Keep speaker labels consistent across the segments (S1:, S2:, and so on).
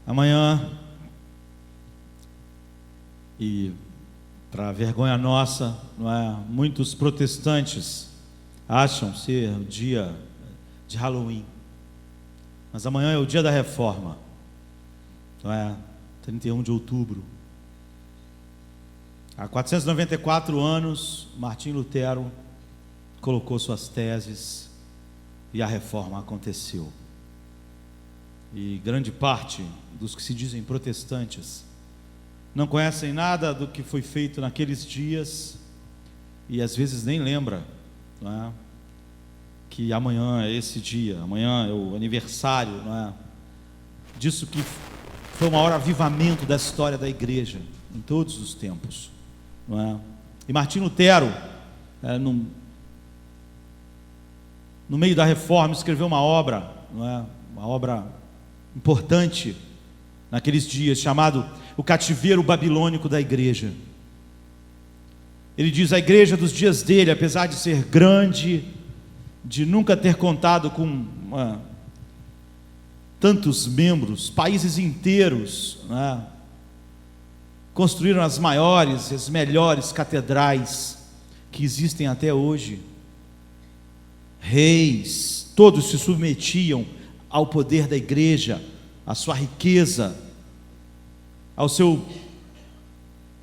S1: Amanhã, e para vergonha nossa, não é? Muitos protestantes acham ser o dia de Halloween, mas amanhã é o dia da reforma, não é? 31 de outubro. Há 494 anos, Martim Lutero colocou suas teses e a reforma aconteceu. E grande parte dos que se dizem protestantes não conhecem nada do que foi feito naqueles dias e às vezes nem lembra, não é? Que amanhã é esse dia, amanhã é o aniversário, não é? Disso que foi o maior avivamento da história da igreja em todos os tempos, não é? E Martim Lutero, no meio da reforma, escreveu uma obra, não é? Uma obra importante naqueles dias, chamado O Cativeiro Babilônico da Igreja. Ele diz: a igreja dos dias dele, apesar de ser grande, de nunca ter contado com tantos membros, países inteiros, né, construíram as maiores, as melhores catedrais que existem até hoje. Reis, todos se submetiam ao poder da igreja, à sua riqueza, ao seu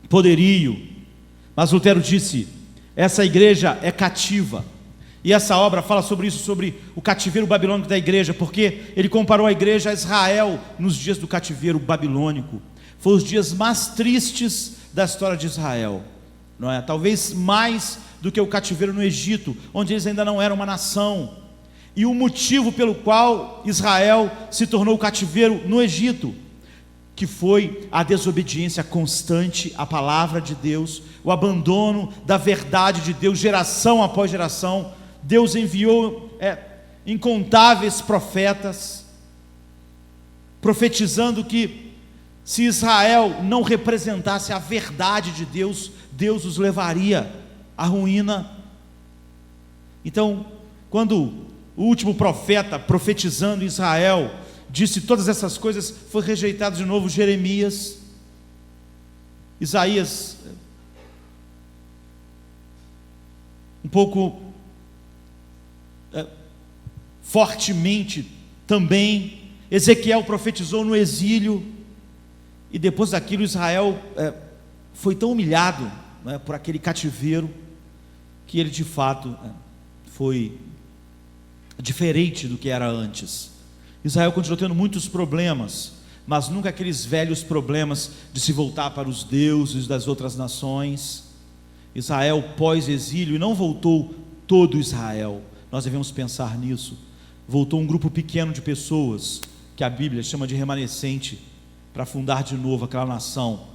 S1: poderio. Mas Lutero disse: essa igreja é cativa. E essa obra fala sobre isso, sobre o cativeiro babilônico da igreja, porque ele comparou a igreja a Israel nos dias do cativeiro babilônico. Foram os dias mais tristes da história de Israel, não é? Talvez mais do que o cativeiro no Egito, onde eles ainda não eram uma nação. E o motivo pelo qual Israel se tornou cativeiro no Egito, que foi a desobediência constante à palavra de Deus, o abandono da verdade de Deus, geração após geração. Deus enviou incontáveis profetas, profetizando que se Israel não representasse a verdade de Deus, Deus os levaria à ruína. Então, quando o último profeta profetizando Israel disse todas essas coisas, foi rejeitado de novo Jeremias, Isaías, um pouco fortemente também. Ezequiel profetizou no exílio, e depois daquilo Israel foi tão humilhado, né, por aquele cativeiro, que ele de fato foi diferente do que era antes. Israel continuou tendo muitos problemas, mas nunca aqueles velhos problemas de se voltar para os deuses das outras nações. Israel pós-exílio, e não voltou todo Israel, nós devemos pensar nisso. Voltou um grupo pequeno de pessoas, que a Bíblia chama de remanescente, para fundar de novo aquela nação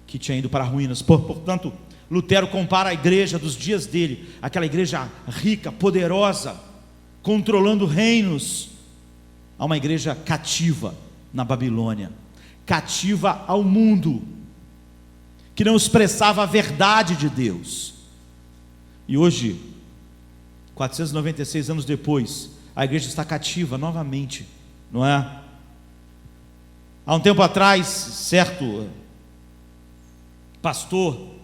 S1: que tinha ido para ruínas. Portanto, Lutero compara a igreja dos dias dele, aquela igreja rica, poderosa, controlando reinos, a uma igreja cativa na Babilônia, cativa ao mundo, que não expressava a verdade de Deus. E hoje, 496 anos depois, a igreja está cativa novamente, não é? Há um tempo atrás, certo pastor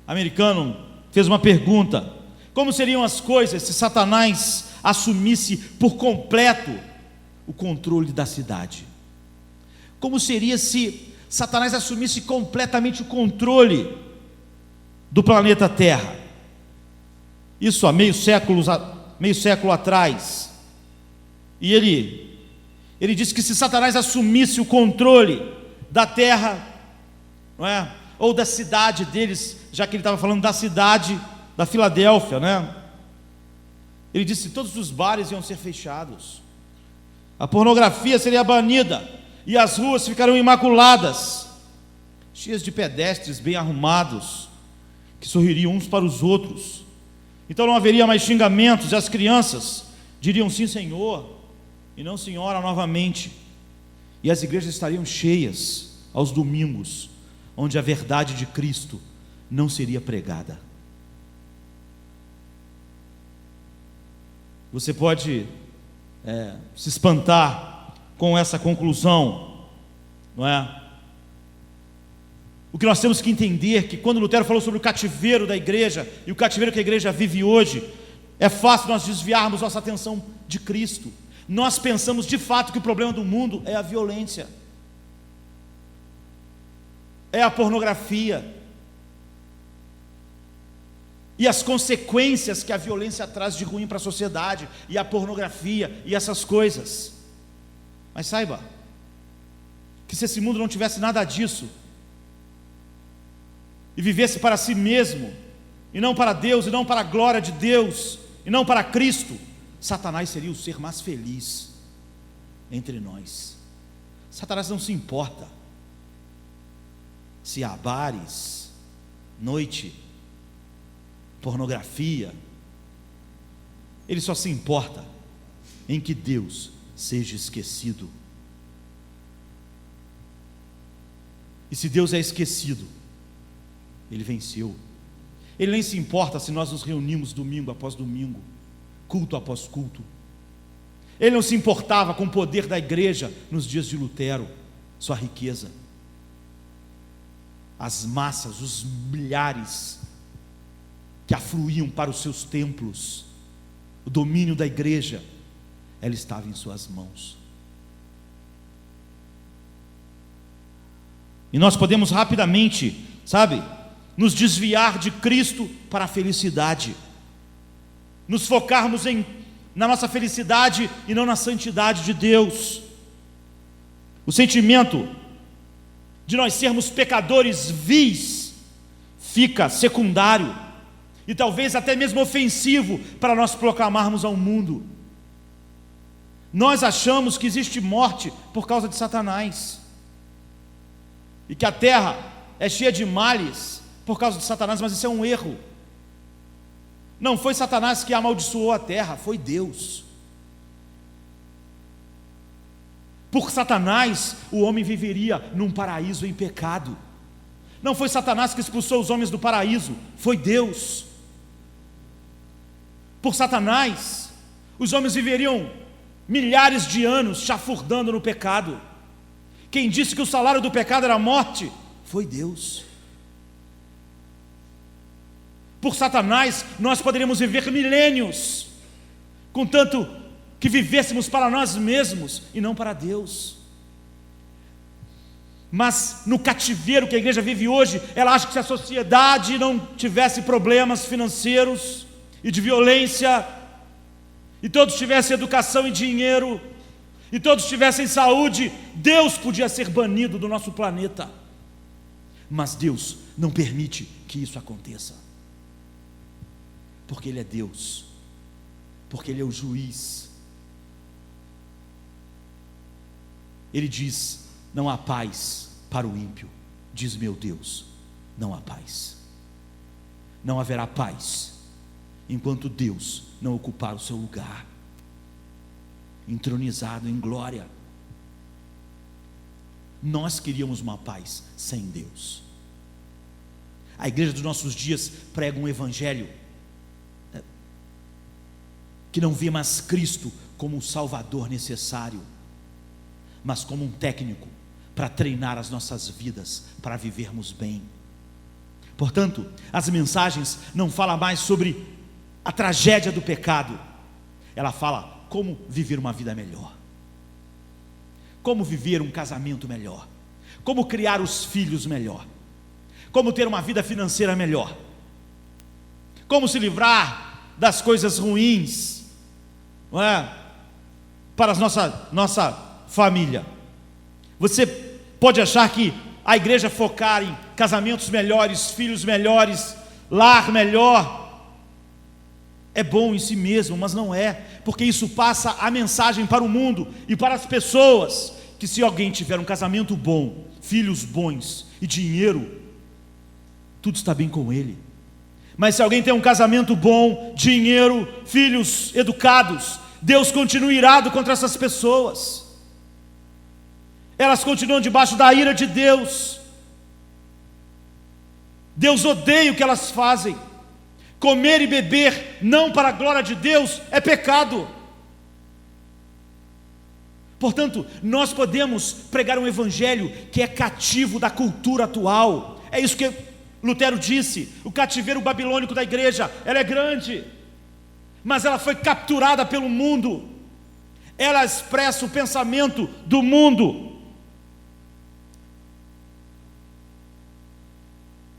S1: americano fez uma pergunta: como seriam as coisas se Satanás assumisse por completo o controle da cidade? Como seria se Satanás assumisse completamente o controle do planeta Terra? Isso há meio século atrás. E ele disse que se Satanás assumisse o controle da Terra, não é? Ou da cidade deles, já que ele estava falando da cidade da Filadélfia, né? Ele disse que todos os bares iam ser fechados, a pornografia seria banida, e as ruas ficariam imaculadas, cheias de pedestres bem arrumados, que sorririam uns para os outros. Então não haveria mais xingamentos, e as crianças diriam sim, Senhor, e não senhora novamente. E as igrejas estariam cheias aos domingos, onde a verdade de Cristo não seria pregada. Você pode se espantar com essa conclusão, não é? O que nós temos que entender é que quando Lutero falou sobre o cativeiro da igreja, e o cativeiro que a igreja vive hoje, é fácil nós desviarmos nossa atenção de Cristo. Nós pensamos de fato que o problema do mundo é a violência, é a pornografia, e as consequências que a violência traz de ruim para a sociedade, e a pornografia, e essas coisas. Mas saiba, que se esse mundo não tivesse nada disso, e vivesse para si mesmo, e não para Deus, e não para a glória de Deus, e não para Cristo, Satanás seria o ser mais feliz entre nós. Satanás não se importa se há bares, noite, pornografia. Ele só se importa em que Deus seja esquecido. E se Deus é esquecido, Ele venceu. Ele nem se importa se nós nos reunimos domingo após domingo, culto após culto. Ele não se importava com o poder da igreja nos dias de Lutero, sua riqueza, as massas, os milhares que afluíam para os seus templos, o domínio da igreja, ela estava em suas mãos. E nós podemos rapidamente, nos desviar de Cristo para a felicidade, nos focarmos na nossa felicidade e não na santidade de Deus. O sentimento de nós sermos pecadores vis fica secundário e talvez até mesmo ofensivo para nós proclamarmos ao mundo. Nós achamos que existe morte por causa de Satanás, e que a terra é cheia de males por causa de Satanás, mas isso é um erro. Não foi Satanás que amaldiçoou a terra, foi Deus. Por Satanás, o homem viveria num paraíso em pecado. Não foi Satanás que expulsou os homens do paraíso, foi Deus. Por Satanás, os homens viveriam milhares de anos chafurdando no pecado. Quem disse que o salário do pecado era a morte, foi Deus. Por Satanás, nós poderíamos viver milênios, contanto que vivêssemos para nós mesmos e não para Deus. Mas no cativeiro que a igreja vive hoje, ela acha que se a sociedade não tivesse problemas financeiros e de violência, e todos tivessem educação e dinheiro, e todos tivessem saúde, Deus podia ser banido do nosso planeta. Mas Deus não permite que isso aconteça, porque Ele é Deus, porque Ele é o juiz. Ele diz: não há paz para o ímpio. Diz meu Deus: não há paz. Não haverá paz enquanto Deus não ocupar o seu lugar, entronizado em glória. Nós queríamos uma paz sem Deus. A igreja dos nossos dias prega um evangelho que não vê mais Cristo como o Salvador necessário, mas como um técnico para treinar as nossas vidas para vivermos bem. Portanto, as mensagens não falam mais sobre a tragédia do pecado, ela fala como viver uma vida melhor, como viver um casamento melhor, como criar os filhos melhor, como ter uma vida financeira melhor, como se livrar das coisas ruins, não é? Para a nossa família. Você pode achar que a igreja focar em casamentos melhores, filhos melhores, lar melhor, é bom em si mesmo, mas não é, porque isso passa a mensagem para o mundo e para as pessoas, que se alguém tiver um casamento bom, filhos bons e dinheiro, tudo está bem com ele. Mas se alguém tem um casamento bom, dinheiro, filhos educados, Deus continua irado contra essas pessoas. Elas continuam debaixo da ira de Deus. Deus odeia o que elas fazem. Comer e beber não para a glória de Deus é pecado. Portanto, nós podemos pregar um evangelho que é cativo da cultura atual. É isso que Lutero disse: o cativeiro babilônico da igreja, ela é grande, mas ela foi capturada pelo mundo. Ela expressa o pensamento do mundo.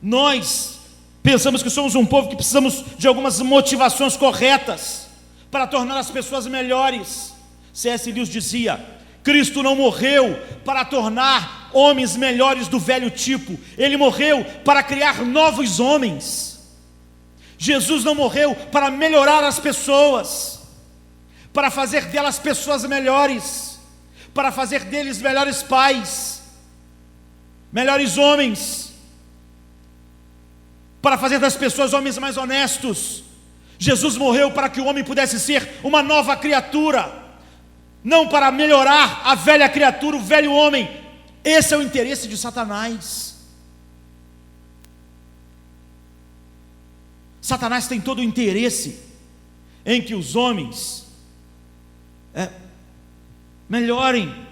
S1: Nós pensamos que somos um povo que precisamos de algumas motivações corretas para tornar as pessoas melhores. C.S. Lewis dizia: Cristo não morreu para tornar homens melhores do velho tipo, Ele morreu para criar novos homens. Jesus não morreu para melhorar as pessoas, para fazer delas pessoas melhores, para fazer deles melhores pais, melhores homens, para fazer das pessoas homens mais honestos. Jesus morreu para que o homem pudesse ser uma nova criatura, não para melhorar a velha criatura, o velho homem. Esse é o interesse de Satanás. Satanás tem todo o interesse em que os homens melhorem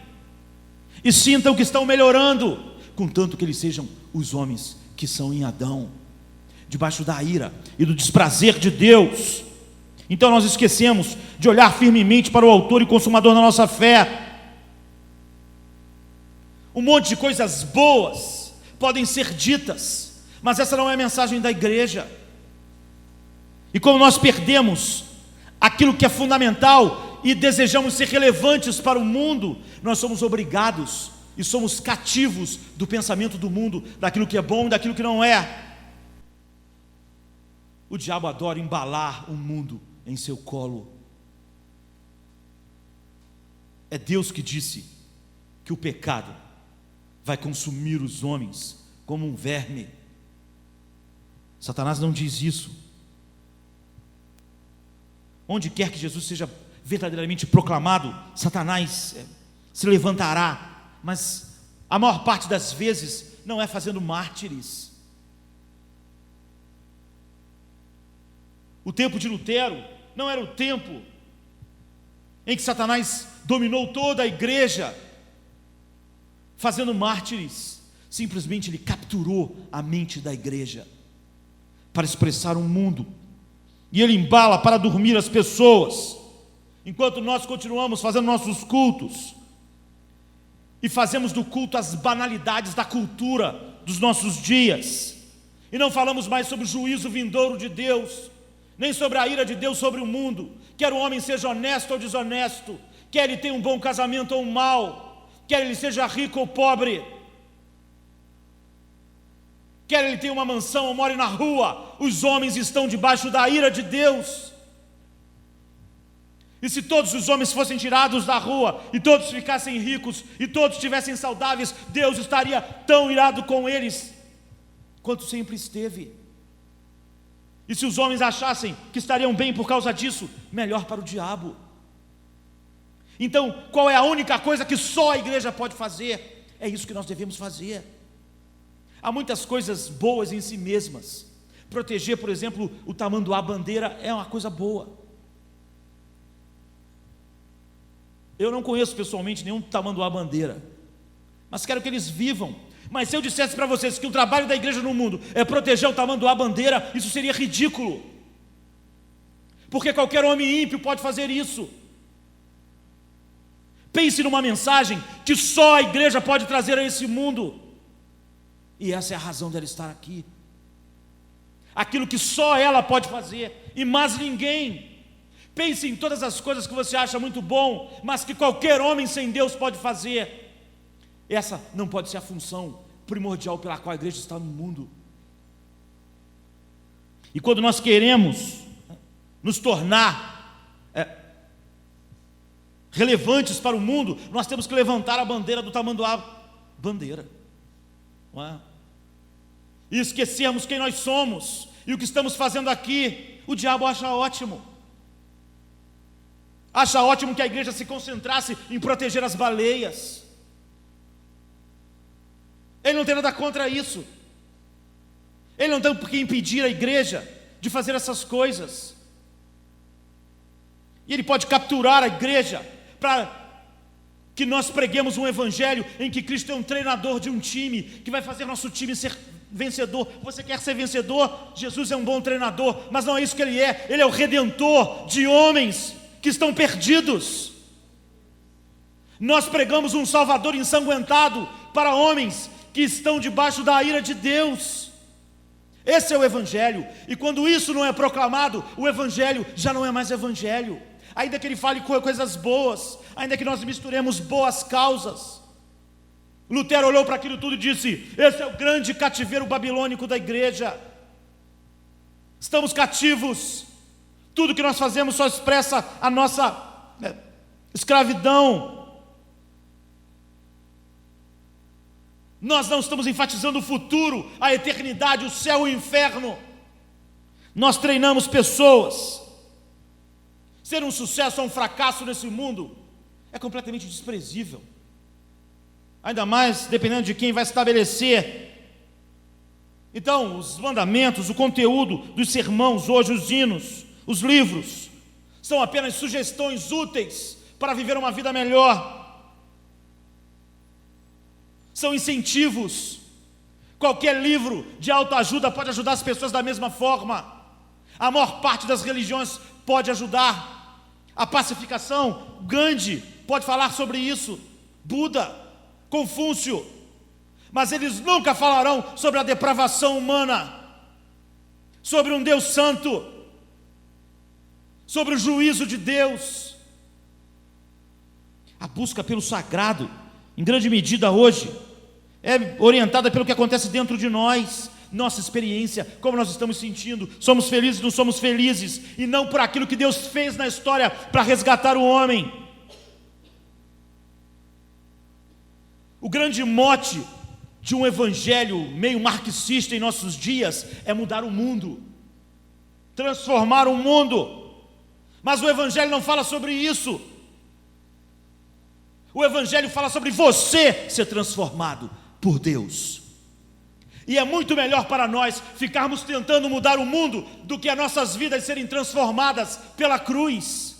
S1: e sintam que estão melhorando, contanto que eles sejam os homens que são em Adão, debaixo da ira e do desprazer de Deus. Então nós esquecemos de olhar firmemente para o autor e consumador da nossa fé. Um monte de coisas boas podem ser ditas, mas essa não é a mensagem da igreja. E como nós perdemos aquilo que é fundamental e desejamos ser relevantes para o mundo, nós somos obrigados e somos cativos do pensamento do mundo, daquilo que é bom e daquilo que não é. O diabo adora embalar o mundo em seu colo. É Deus que disse que o pecado vai consumir os homens como um verme. Satanás não diz isso. Onde quer que Jesus seja verdadeiramente proclamado, Satanás se levantará, mas a maior parte das vezes não é fazendo mártires. O tempo de Lutero não era o tempo em que Satanás dominou toda a igreja fazendo mártires. Simplesmente ele capturou a mente da igreja para expressar um mundo, e ele embala para dormir as pessoas, enquanto nós continuamos fazendo nossos cultos e fazemos do culto as banalidades da cultura dos nossos dias, e não falamos mais sobre o juízo vindouro de Deus, nem sobre a ira de Deus sobre o mundo, quer o homem seja honesto ou desonesto, quer ele tenha um bom casamento ou um mau, quer ele seja rico ou pobre, quer ele tenha uma mansão ou more na rua, os homens estão debaixo da ira de Deus. E se todos os homens fossem tirados da rua, e todos ficassem ricos, e todos estivessem saudáveis, Deus estaria tão irado com eles quanto sempre esteve. E se os homens achassem que estariam bem por causa disso, melhor para o diabo. Então, qual é a única coisa que só a igreja pode fazer? É isso que nós devemos fazer. Há muitas coisas boas em si mesmas. Proteger, por exemplo, o tamanduá bandeira é uma coisa boa. Eu não conheço pessoalmente nenhum tamanduá bandeira, mas quero que eles vivam. Mas se eu dissesse para vocês que o trabalho da igreja no mundo é proteger o tamanduá bandeira, isso seria ridículo, porque qualquer homem ímpio pode fazer isso. Pense numa mensagem que só a igreja pode trazer a esse mundo, e essa é a razão dela estar aqui. Aquilo que só ela pode fazer, e mais ninguém. Pense em todas as coisas que você acha muito bom, mas que qualquer homem sem Deus pode fazer. Essa não pode ser a função primordial pela qual a igreja está no mundo. E quando nós queremos nos tornar relevantes para o mundo, nós temos que levantar a bandeira do tamanduá bandeira, não é? E esquecermos quem nós somos e o que estamos fazendo aqui. O diabo acha ótimo. Acha ótimo que a igreja se concentrasse em proteger as baleias. Ele não tem nada contra isso. Ele não tem por que impedir a igreja de fazer essas coisas. E ele pode capturar a igreja para que nós preguemos um evangelho em que Cristo é um treinador de um time, que vai fazer nosso time ser vencedor. Você quer ser vencedor? Jesus é um bom treinador, mas não é isso que Ele é o redentor de homens que estão perdidos. Nós pregamos um Salvador ensanguentado para homens que estão debaixo da ira de Deus. Esse é o evangelho, e quando isso não é proclamado, o evangelho já não é mais evangelho. Ainda que ele fale coisas boas, ainda que nós misturemos boas causas. Lutero olhou para aquilo tudo e disse: esse é o grande cativeiro babilônico da igreja. Estamos cativos. Tudo que nós fazemos só expressa a nossa escravidão. Nós não estamos enfatizando o futuro, a eternidade, o céu e o inferno. Nós treinamos pessoas. Ser um sucesso ou um fracasso nesse mundo é completamente desprezível. Ainda mais dependendo de quem vai estabelecer. Então, os mandamentos, o conteúdo dos sermãos, hoje os hinos, os livros, são apenas sugestões úteis para viver uma vida melhor. São incentivos. Qualquer livro de autoajuda pode ajudar as pessoas da mesma forma. A maior parte das religiões pode ajudar. A pacificação, Gandhi pode falar sobre isso, Buda, Confúcio, mas eles nunca falarão sobre a depravação humana, sobre um Deus santo, sobre o juízo de Deus. A busca pelo sagrado, em grande medida hoje, é orientada pelo que acontece dentro de nós, nossa experiência, como nós estamos sentindo, somos felizes, não somos felizes, e não por aquilo que Deus fez na história para resgatar o homem. O grande mote de um evangelho meio marxista em nossos dias é mudar o mundo, transformar o mundo, mas o evangelho não fala sobre isso. O evangelho fala sobre você ser transformado por Deus. E é muito melhor para nós ficarmos tentando mudar o mundo do que as nossas vidas serem transformadas pela cruz.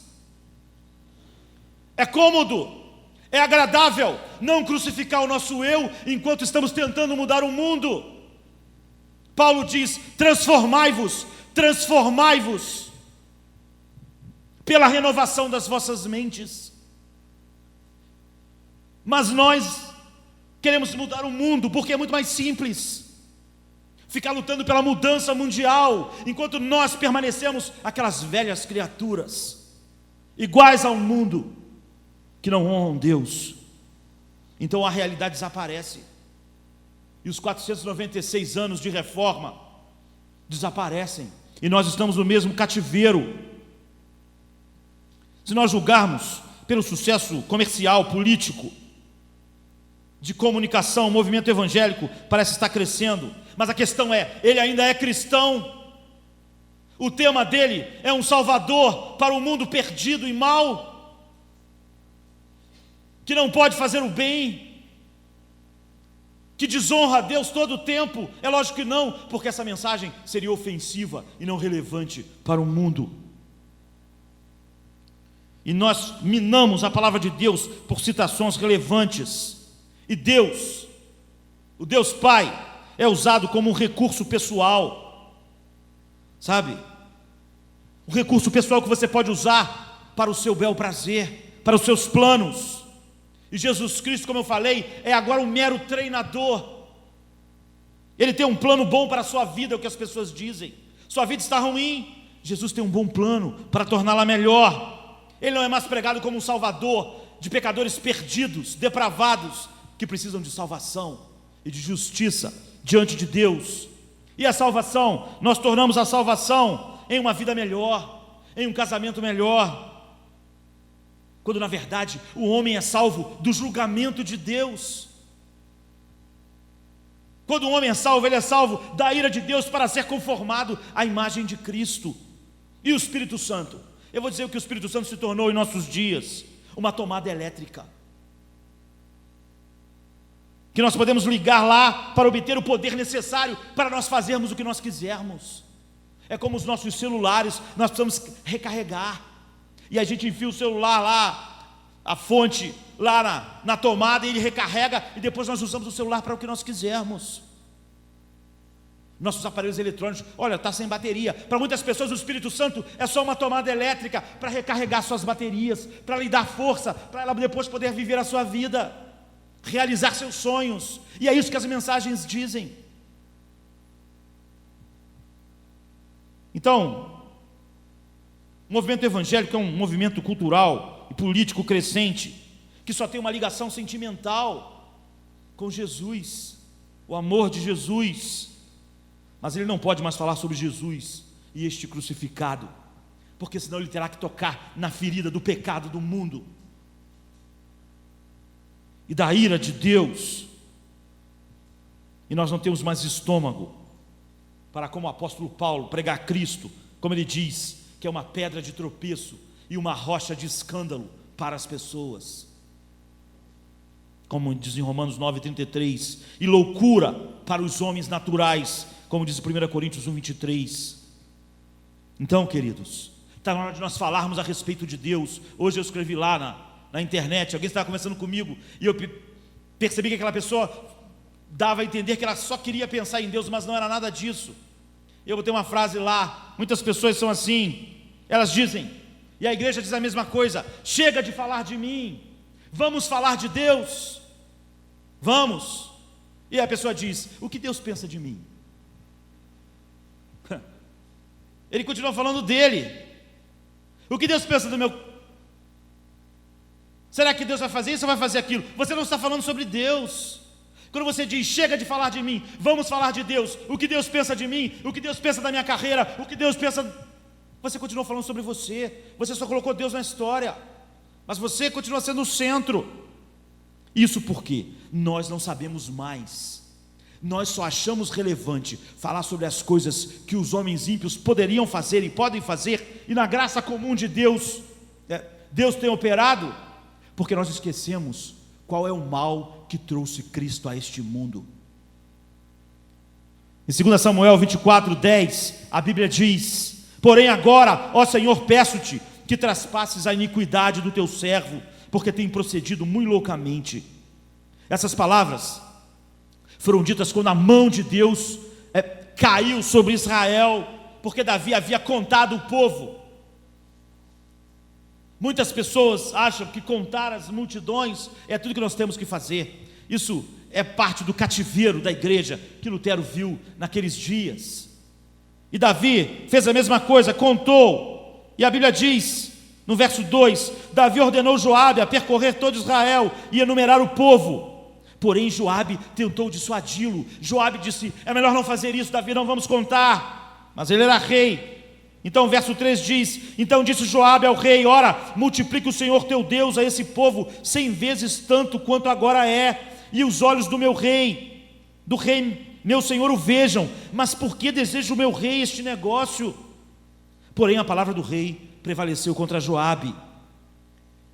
S1: É cômodo, é agradável não crucificar o nosso eu enquanto estamos tentando mudar o mundo. Paulo diz: transformai-vos pela renovação das vossas mentes. Mas nós queremos mudar o mundo porque é muito mais simples ficar lutando pela mudança mundial, enquanto nós permanecemos aquelas velhas criaturas, iguais ao mundo, que não honram Deus. Então a realidade desaparece, e os 496 anos de reforma desaparecem, e nós estamos no mesmo cativeiro. Se nós julgarmos pelo sucesso comercial, político, de comunicação, o movimento evangélico parece estar crescendo, mas a questão é, ele ainda é cristão? O tema dele é um salvador para o mundo perdido e mau, que não pode fazer o bem, que desonra a Deus todo o tempo? É lógico que não, porque essa mensagem seria ofensiva e não relevante para o mundo. E nós minamos a palavra de Deus por citações relevantes. E Deus, o Deus Pai, é usado como um recurso pessoal, sabe? Um recurso pessoal que você pode usar para o seu bel prazer, para os seus planos. E Jesus Cristo, como eu falei, é agora um mero treinador. Ele tem um plano bom para a sua vida, é o que as pessoas dizem. Sua vida está ruim, Jesus tem um bom plano para torná-la melhor. Ele não é mais pregado como um salvador de pecadores perdidos, depravados, que precisam de salvação e de justiça diante de Deus. E a salvação, nós tornamos a salvação em uma vida melhor, em um casamento melhor, quando na verdade o homem é salvo do julgamento de Deus. Quando o homem é salvo, ele é salvo da ira de Deus para ser conformado à imagem de Cristo. E o Espírito Santo? Eu vou dizer o que o Espírito Santo se tornou em nossos dias: uma tomada elétrica, que nós podemos ligar lá para obter o poder necessário para nós fazermos o que nós quisermos. É como os nossos celulares, nós precisamos recarregar, e a gente enfia o celular lá, a fonte lá na tomada e ele recarrega, e depois nós usamos o celular para o que nós quisermos. Nossos aparelhos eletrônicos, olha, está sem bateria. Para muitas pessoas o Espírito Santo é só uma tomada elétrica para recarregar suas baterias, para lhe dar força, para ela depois poder viver a sua vida, realizar seus sonhos. E é isso que as mensagens dizem. Então, o movimento evangélico é um movimento cultural e político crescente, que só tem uma ligação sentimental com Jesus, o amor de Jesus. Mas ele não pode mais falar sobre Jesus e este crucificado, porque senão ele terá que tocar na ferida do pecado do mundo e da ira de Deus. E nós não temos mais estômago para, como o apóstolo Paulo, pregar Cristo, como ele diz, que é uma pedra de tropeço e uma rocha de escândalo para as pessoas, como diz em Romanos 9,33, e loucura para os homens naturais, como diz em 1 Coríntios 1,23. Então, queridos, está na hora de nós falarmos a respeito de Deus. Hoje eu escrevi lá na internet, alguém estava conversando comigo, e eu percebi que aquela pessoa dava a entender que ela só queria pensar em Deus, mas não era nada disso. Eu botei uma frase lá, muitas pessoas são assim, elas dizem, e a igreja diz a mesma coisa: chega de falar de mim, vamos falar de Deus, vamos. E a pessoa diz: o que Deus pensa de mim? Ele continua falando dele. O que Deus pensa do meu... Será que Deus vai fazer isso ou vai fazer aquilo? Você não está falando sobre Deus. Quando você diz: chega de falar de mim, vamos falar de Deus, o que Deus pensa de mim, o que Deus pensa da minha carreira, o que Deus pensa... Você continua falando sobre você. Você só colocou Deus na história, mas você continua sendo o centro. Isso porque nós não sabemos mais. Nós só achamos relevante falar sobre as coisas que os homens ímpios poderiam fazer e podem fazer, e na graça comum de Deus, Deus tem operado, porque nós esquecemos qual é o mal que trouxe Cristo a este mundo. Em 2 Samuel 24:10, a Bíblia diz: porém agora, ó Senhor, peço-te que traspasses a iniquidade do teu servo, porque tem procedido muito loucamente. Essas palavras foram ditas quando a mão de Deus caiu sobre Israel, porque Davi havia contado o povo. Muitas pessoas acham que contar as multidões é tudo que nós temos que fazer. Isso é parte do cativeiro da igreja que Lutero viu naqueles dias. E Davi fez a mesma coisa, contou. E a Bíblia diz, no verso 2, Davi ordenou Joabe a percorrer todo Israel e enumerar o povo. Porém Joabe tentou dissuadi-lo. Joabe disse: é melhor não fazer isso, Davi, não vamos contar. Mas ele era rei. Então o verso 3 diz: então disse Joabe ao rei: ora, multiplique o Senhor teu Deus a esse povo 100 vezes tanto quanto agora é, e os olhos do rei meu senhor o vejam. Mas por que deseja o meu rei este negócio? Porém a palavra do rei prevaleceu contra Joabe.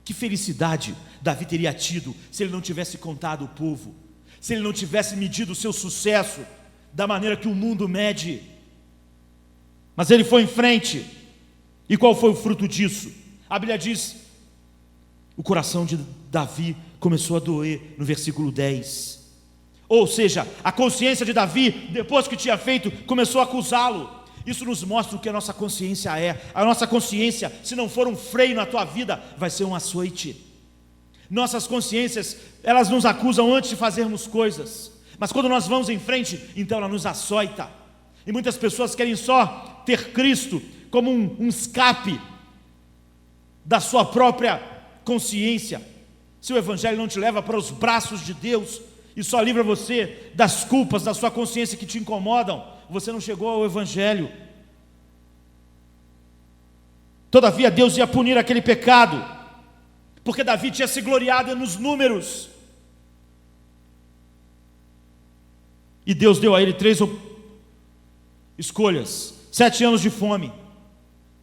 S1: Que felicidade Davi teria tido se ele não tivesse contado o povo, se ele não tivesse medido o seu sucesso da maneira que o mundo mede. Mas ele foi em frente. E qual foi o fruto disso? A Bíblia diz: o coração de Davi começou a doer, no versículo 10. Ou seja, a consciência de Davi, depois que tinha feito, começou a acusá-lo. Isso nos mostra o que a nossa consciência é. A nossa consciência, se não for um freio na tua vida, vai ser um açoite. Nossas consciências, elas nos acusam antes de fazermos coisas, mas quando nós vamos em frente, então ela nos açoita. E muitas pessoas querem só ter Cristo como um escape da sua própria consciência. Se o Evangelho não te leva para os braços de Deus e só livra você das culpas da sua consciência que te incomodam, você não chegou ao Evangelho. Todavia Deus ia punir aquele pecado, porque Davi tinha se gloriado nos números, e Deus deu a ele 3 escolhas: 7 anos de fome,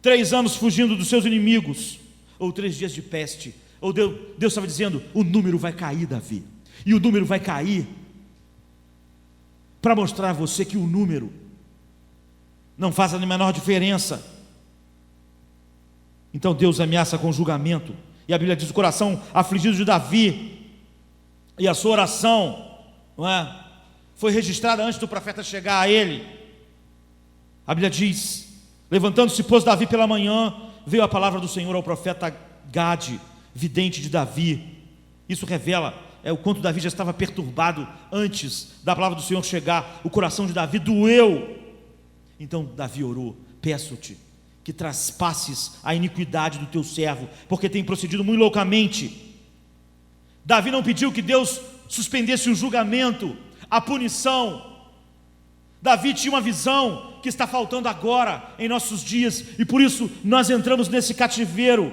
S1: 3 anos fugindo dos seus inimigos, ou 3 dias de peste. Ou Deus estava dizendo: o número vai cair, Davi, e o número vai cair para mostrar a você que o número não faz a menor diferença. Então Deus ameaça com julgamento, E a Bíblia diz: o coração afligido de Davi, e a sua oração, não é, foi registrada antes do profeta chegar a ele. A Bíblia diz: levantando-se, pois, Davi pela manhã, veio a palavra do Senhor ao profeta Gade, vidente de Davi. Isso revela o quanto Davi já estava perturbado antes da palavra do Senhor chegar. O coração de Davi doeu. Então Davi orou: peço-te que traspasses a iniquidade do teu servo, porque tem procedido muito loucamente. Davi não pediu que Deus suspendesse o julgamento, a punição. Davi tinha uma visão que está faltando agora em nossos dias, e por isso nós entramos nesse cativeiro.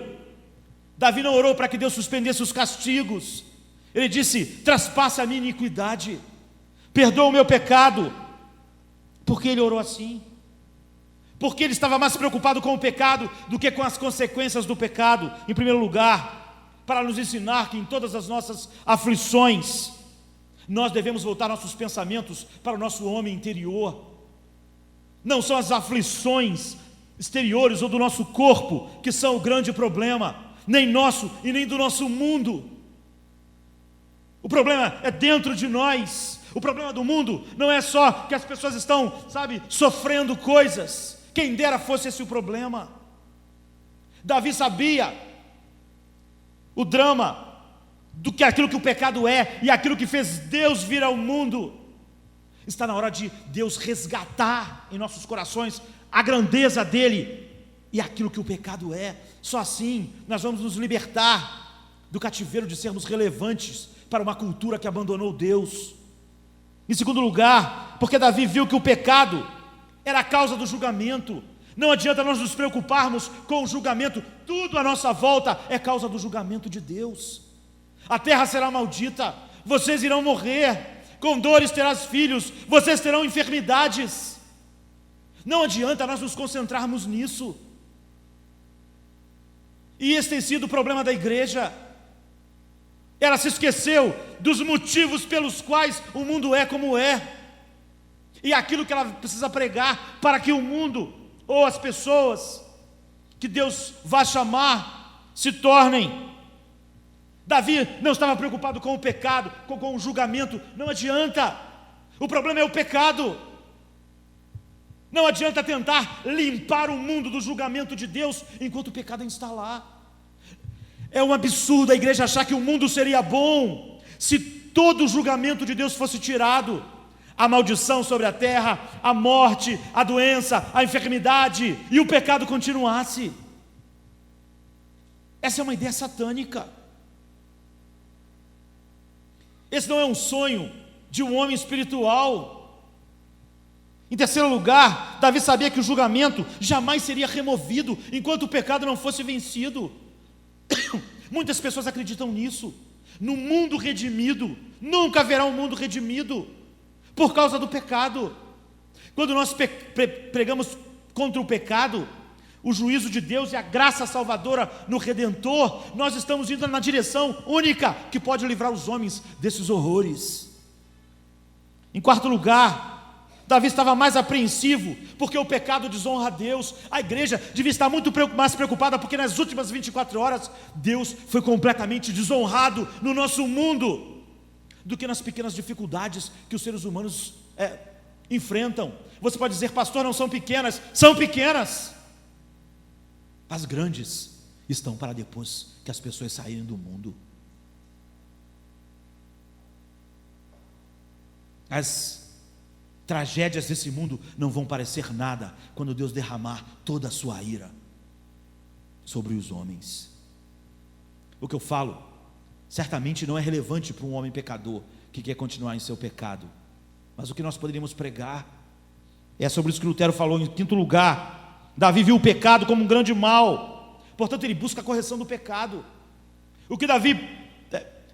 S1: Davi não orou para que Deus suspendesse os castigos. Ele disse: traspasse a minha iniquidade, perdoa o meu pecado. Por que ele orou assim? Porque ele estava mais preocupado com o pecado do que com as consequências do pecado. Em primeiro lugar, para nos ensinar que em todas as nossas aflições, nós devemos voltar nossos pensamentos para o nosso homem interior. Não são as aflições exteriores ou do nosso corpo que são o grande problema, nem nosso e nem do nosso mundo. O problema é dentro de nós. O problema do mundo não é só que as pessoas estão, sofrendo coisas. Quem dera fosse esse o problema. Davi sabia o drama do que aquilo que o pecado é e aquilo que fez Deus vir ao mundo. Está na hora de Deus resgatar em nossos corações a grandeza dele e aquilo que o pecado é. Só assim nós vamos nos libertar do cativeiro de sermos relevantes para uma cultura que abandonou Deus. Em segundo lugar, porque Davi viu que o pecado era a causa do julgamento. Não adianta nós nos preocuparmos com o julgamento, tudo à nossa volta é causa do julgamento de Deus. A terra será maldita, vocês irão morrer, com dores terás filhos, vocês terão enfermidades. Não adianta nós nos concentrarmos nisso. E esse tem sido o problema da igreja. Ela se esqueceu dos motivos pelos quais o mundo é como é, e aquilo que ela precisa pregar para que o mundo, ou as pessoas que Deus vai chamar, se tornem. Davi não estava preocupado com o pecado, com o julgamento. Não adianta, o problema é o pecado. Não adianta tentar limpar o mundo do julgamento de Deus enquanto o pecado ainda está lá. É um absurdo a igreja achar que o mundo seria bom se todo o julgamento de Deus fosse tirado. A maldição sobre a terra, a morte, a doença, a enfermidade e o pecado continuasse. Essa é uma ideia satânica. Esse não é um sonho de um homem espiritual. Em terceiro lugar, Davi sabia que o julgamento jamais seria removido enquanto o pecado não fosse vencido. Muitas pessoas acreditam nisso. No mundo redimido, nunca haverá um mundo redimido por causa do pecado. Quando nós pregamos contra o pecado, o juízo de Deus e a graça salvadora no Redentor, nós estamos indo na direção única que pode livrar os homens desses horrores. Em quarto lugar, Davi estava mais apreensivo porque o pecado desonra a Deus. A igreja devia estar muito mais preocupada porque nas últimas 24 horas Deus foi completamente desonrado no nosso mundo do que nas pequenas dificuldades que os seres humanos enfrentam. Você pode dizer: pastor, não são pequenas. São pequenas. As grandes estão para depois que as pessoas saírem do mundo. As tragédias desse mundo não vão parecer nada quando Deus derramar toda a sua ira sobre os homens. O que eu falo certamente não é relevante para um homem pecador que quer continuar em seu pecado, mas o que nós poderíamos pregar é sobre isso que Lutero falou. Em quinto lugar, Davi viu o pecado como um grande mal, portanto ele busca a correção do pecado. O que Davi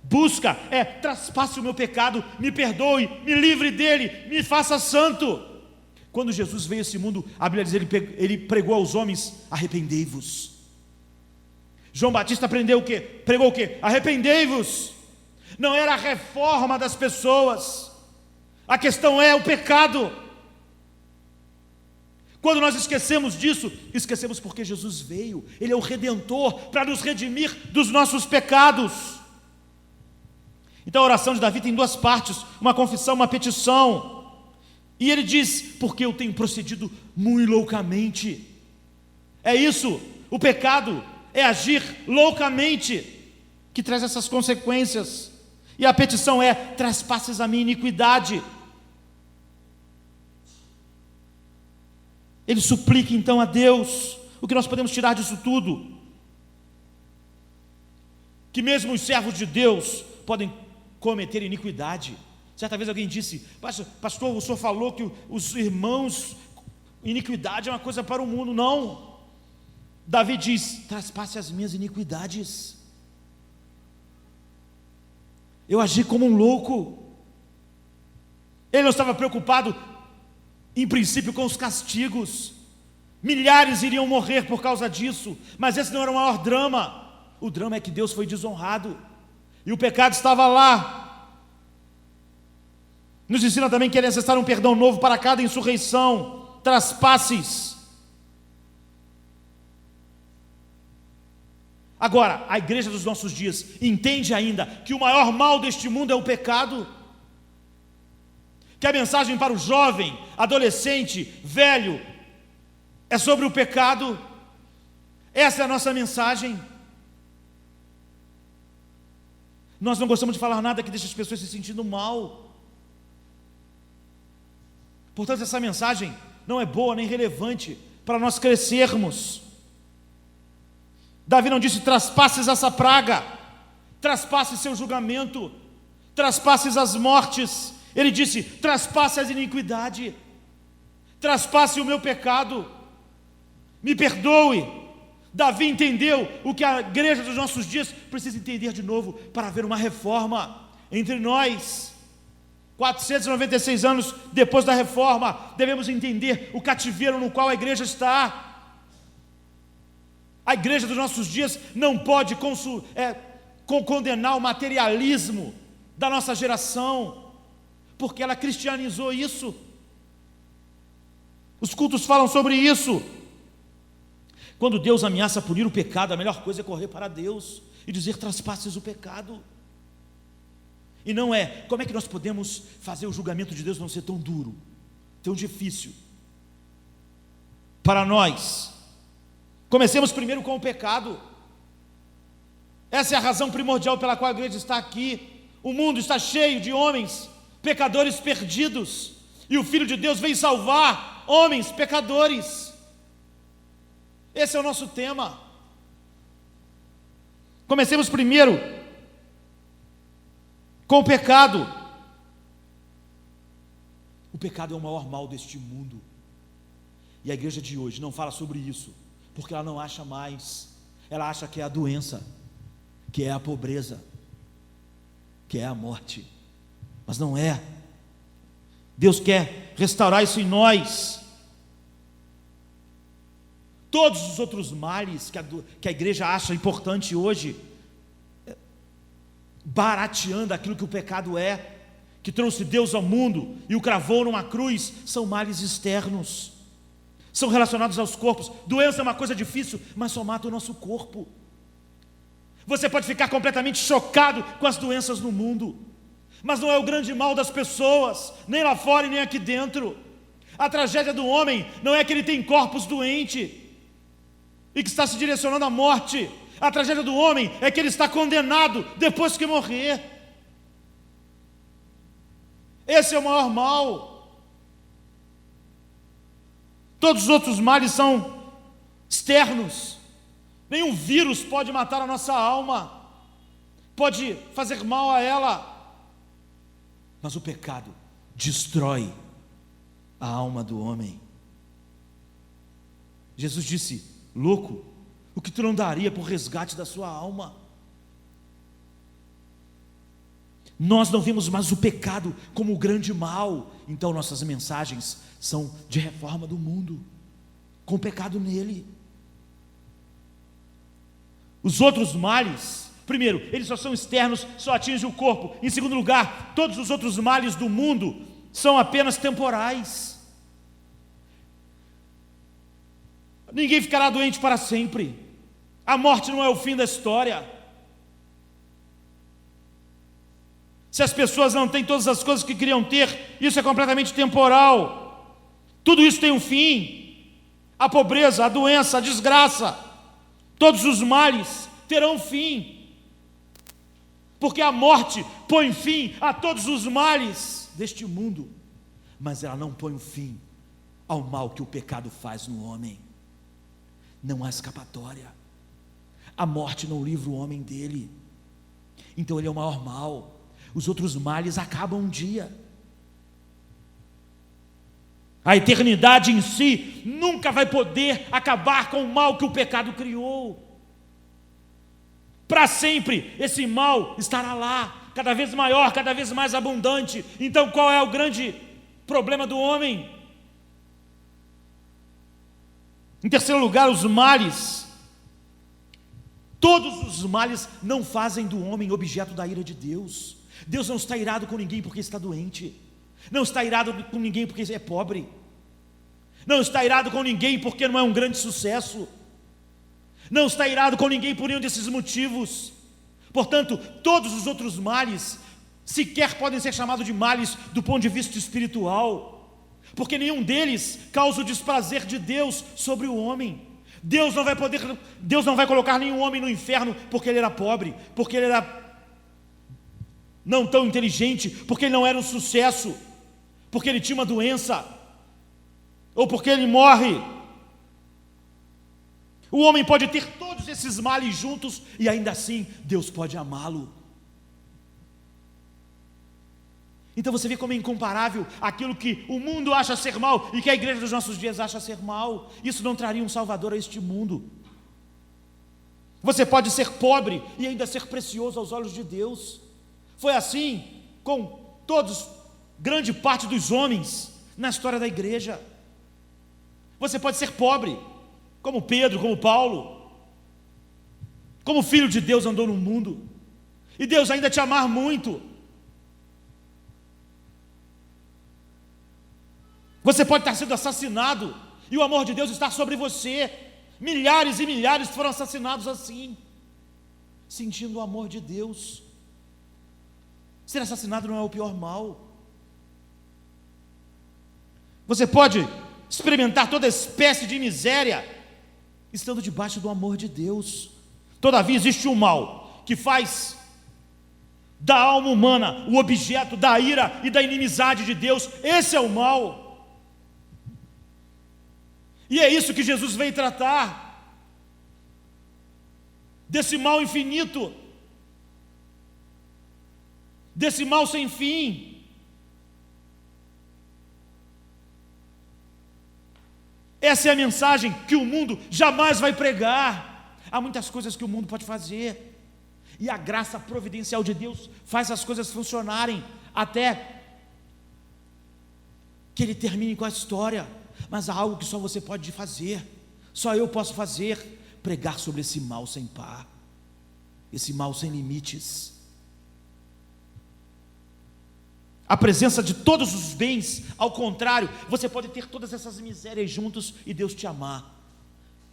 S1: busca é: traspasse o meu pecado, me perdoe, me livre dele, me faça santo. Quando Jesus veio a esse mundo, a Bíblia diz, ele pregou aos homens: arrependei-vos. João Batista pregou o quê? Arrependei-vos. Não era a reforma das pessoas, a questão é o pecado. Quando nós esquecemos disso, esquecemos porque Jesus veio. Ele é o Redentor para nos redimir dos nossos pecados. Então a oração de Davi tem duas partes: uma confissão, uma petição. E ele diz: porque eu tenho procedido muito loucamente. É isso, o pecado é agir loucamente que traz essas consequências. E a petição é: traspasses a minha iniquidade. Ele suplica então a Deus. O que nós podemos tirar disso tudo? Que mesmo os servos de Deus podem cometer iniquidade. Certa vez alguém disse: pastor, o senhor falou que os irmãos, iniquidade é uma coisa para o mundo. Não. Davi diz: traspasse as minhas iniquidades. Eu agi como um louco. Ele não estava preocupado, em princípio, com os castigos. Milhares iriam morrer por causa disso, mas esse não era o maior drama. O drama é que Deus foi desonrado e o pecado estava lá. Nos ensina também que é necessário um perdão novo para cada insurreição, traspasses. Agora, a igreja dos nossos dias entende ainda que o maior mal deste mundo é o pecado? Que a mensagem para o jovem, adolescente, velho, é sobre o pecado? Essa é a nossa mensagem. Nós não gostamos de falar nada que deixe as pessoas se sentindo mal. Portanto, essa mensagem não é boa nem relevante para nós crescermos. Davi não disse: traspasses essa praga, traspasses seu julgamento, traspasses as mortes. Ele disse: traspasse as iniquidades, traspasse o meu pecado, me perdoe. Davi entendeu o que a igreja dos nossos dias precisa entender de novo para haver uma reforma entre nós. 496 anos depois da reforma, devemos entender o cativeiro no qual a igreja está. A igreja dos nossos dias não pode condenar o materialismo da nossa geração, porque ela cristianizou isso. Os cultos falam sobre isso. Quando Deus ameaça punir o pecado, a melhor coisa é correr para Deus e dizer: traspasses o pecado. E não é: como é que nós podemos fazer o julgamento de Deus não ser tão duro, tão difícil para nós? Comecemos primeiro com o pecado. Essa é a razão primordial pela qual a igreja está aqui. O mundo está cheio de homens pecadores perdidos, e o Filho de Deus veio salvar homens pecadores. Esse é o nosso tema. Comecemos primeiro com o pecado. O pecado é o maior mal deste mundo, e a igreja de hoje não fala sobre isso, porque ela não acha mais. Ela acha que é a doença, que é a pobreza, que é a morte. Mas não é. Deus quer restaurar isso em nós. Todos os outros males que a igreja acha importante hoje, barateando aquilo que o pecado é, que trouxe Deus ao mundo e o cravou numa cruz, são males externos, são relacionados aos corpos. Doença é uma coisa difícil, mas só mata o nosso corpo. Você pode ficar completamente chocado com as doenças no mundo, mas não é o grande mal das pessoas, nem lá fora e nem aqui dentro. A tragédia do homem não é que ele tem corpos doentes e que está se direcionando à morte. A tragédia do homem é que ele está condenado depois que morrer. Esse é o maior mal. Todos os outros males são externos. Nenhum vírus pode matar a nossa alma, pode fazer mal a ela. Mas o pecado destrói a alma do homem. Jesus disse: louco, o que tu não daria por resgate da sua alma? Nós não vemos mais o pecado como o grande mal. Então nossas mensagens são de reforma do mundo, com o pecado nele. Os outros males, primeiro, eles só são externos, só atingem o corpo. Em segundo lugar, todos os outros males do mundo são apenas temporais. Ninguém ficará doente para sempre. A morte não é o fim da história. Se as pessoas não têm todas as coisas que queriam ter, isso é completamente temporal. Tudo isso tem um fim. A pobreza, a doença, a desgraça, todos os males terão fim. Porque a morte põe fim a todos os males deste mundo, mas ela não põe um fim ao mal que o pecado faz no homem. Não há escapatória. A morte não livra o homem dele. Então ele é o maior mal. Os outros males acabam um dia. A eternidade em si nunca vai poder acabar com o mal que o pecado criou. Para sempre esse mal estará lá, cada vez maior, cada vez mais abundante. Então qual é o grande problema do homem? Em terceiro lugar, os males. Todos os males não fazem do homem objeto da ira de Deus. Deus não está irado com ninguém porque está doente. Não está irado com ninguém porque é pobre. Não está irado com ninguém porque não é um grande sucesso. Não está irado com ninguém por nenhum desses motivos. Portanto, todos os outros males sequer podem ser chamados de males do ponto de vista espiritual, porque nenhum deles causa o desprazer de Deus sobre o homem. Deus não vai colocar nenhum homem no inferno porque ele era pobre, porque ele era não tão inteligente, porque ele não era um sucesso, porque ele tinha uma doença, ou porque ele morre. O homem pode ter todos esses males juntos e ainda assim Deus pode amá-lo. Então você vê como é incomparável aquilo que o mundo acha ser mal e que a igreja dos nossos dias acha ser mal. Isso não traria um salvador a este mundo. Você pode ser pobre e ainda ser precioso aos olhos de Deus. Foi assim com todos, grande parte dos homens na história da igreja. Você pode ser pobre, como Pedro, como Paulo, como filho de Deus andou no mundo, e Deus ainda te amar muito. Você pode estar sendo assassinado e o amor de Deus está sobre você. Milhares e milhares foram assassinados assim, sentindo o amor de Deus. Ser assassinado não é o pior mal. Você pode experimentar toda espécie de miséria estando debaixo do amor de Deus. Todavia existe um mal que faz da alma humana o objeto da ira e da inimizade de Deus. Esse é o mal. E é isso que Jesus veio tratar, desse mal infinito, desse mal sem fim. Essa é a mensagem que o mundo jamais vai pregar. Há muitas coisas que o mundo pode fazer, e a graça providencial de Deus faz as coisas funcionarem até que Ele termine com a história. Mas há algo que só você pode fazer, só eu posso fazer: pregar sobre esse mal sem par, esse mal sem limites. A presença de todos os bens, ao contrário, você pode ter todas essas misérias juntos e Deus te amar.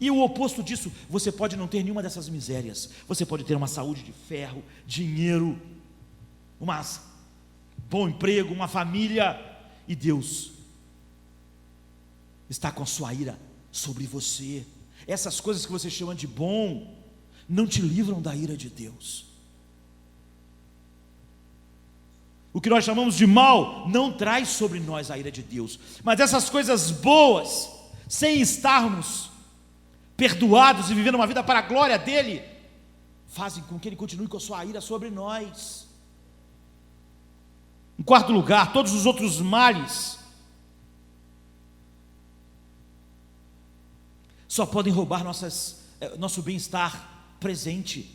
S1: E o oposto disso, você pode não ter nenhuma dessas misérias. Você pode ter uma saúde de ferro, dinheiro, um bom emprego, uma família, e Deus está com a sua ira sobre você. Essas coisas que você chama de bom não te livram da ira de Deus. O que nós chamamos de mal não traz sobre nós a ira de Deus, mas essas coisas boas, sem estarmos perdoados e vivendo uma vida para a glória dele, fazem com que ele continue com a sua ira sobre nós. Em quarto lugar, todos os outros males só podem roubar nosso bem-estar presente.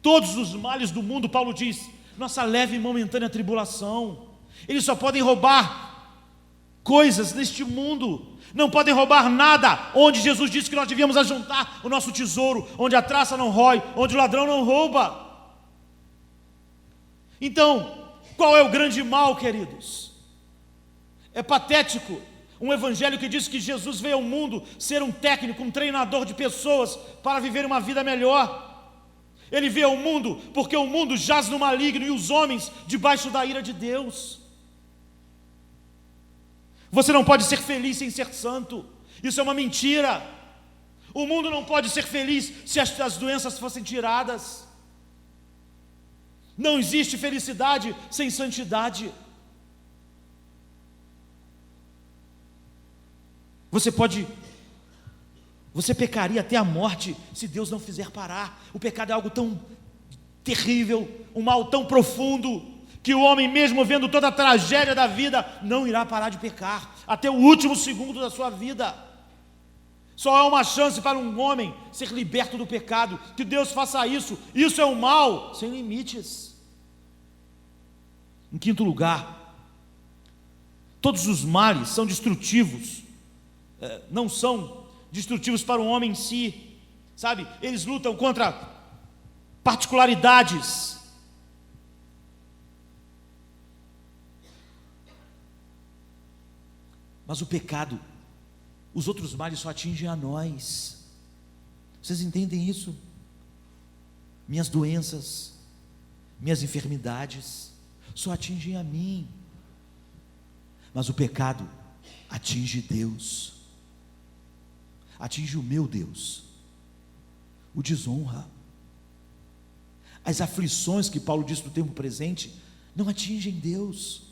S1: Todos os males do mundo, Paulo diz, nossa leve e momentânea tribulação, eles só podem roubar coisas neste mundo, não podem roubar nada onde Jesus disse que nós devíamos ajuntar o nosso tesouro, onde a traça não rói, onde o ladrão não rouba. Então, qual é o grande mal, queridos? É patético Um evangelho que diz que Jesus veio ao mundo ser um técnico, um treinador de pessoas para viver uma vida melhor. Ele veio ao mundo porque o mundo jaz no maligno e os homens debaixo da ira de Deus. Você não pode ser feliz sem ser santo. Isso é uma mentira. O mundo não pode ser feliz se as doenças fossem tiradas. Não existe felicidade sem santidade. Você pecaria até a morte se Deus não fizer parar. O pecado é algo tão terrível, um mal tão profundo, que o homem, mesmo vendo toda a tragédia da vida, não irá parar de pecar até o último segundo da sua vida. Só há uma chance para um homem ser liberto do pecado, que Deus faça isso. Isso é um mal sem limites. Em quinto lugar, todos os males são destrutivos. Não são destrutivos para o homem em si, sabe? Eles lutam contra particularidades. Mas o pecado, os outros males só atingem a nós. Vocês entendem isso? Minhas doenças, minhas enfermidades só atingem a mim. Mas o pecado atinge Deus. Atinge o meu Deus, o desonra. As aflições que Paulo diz no tempo presente não atingem Deus,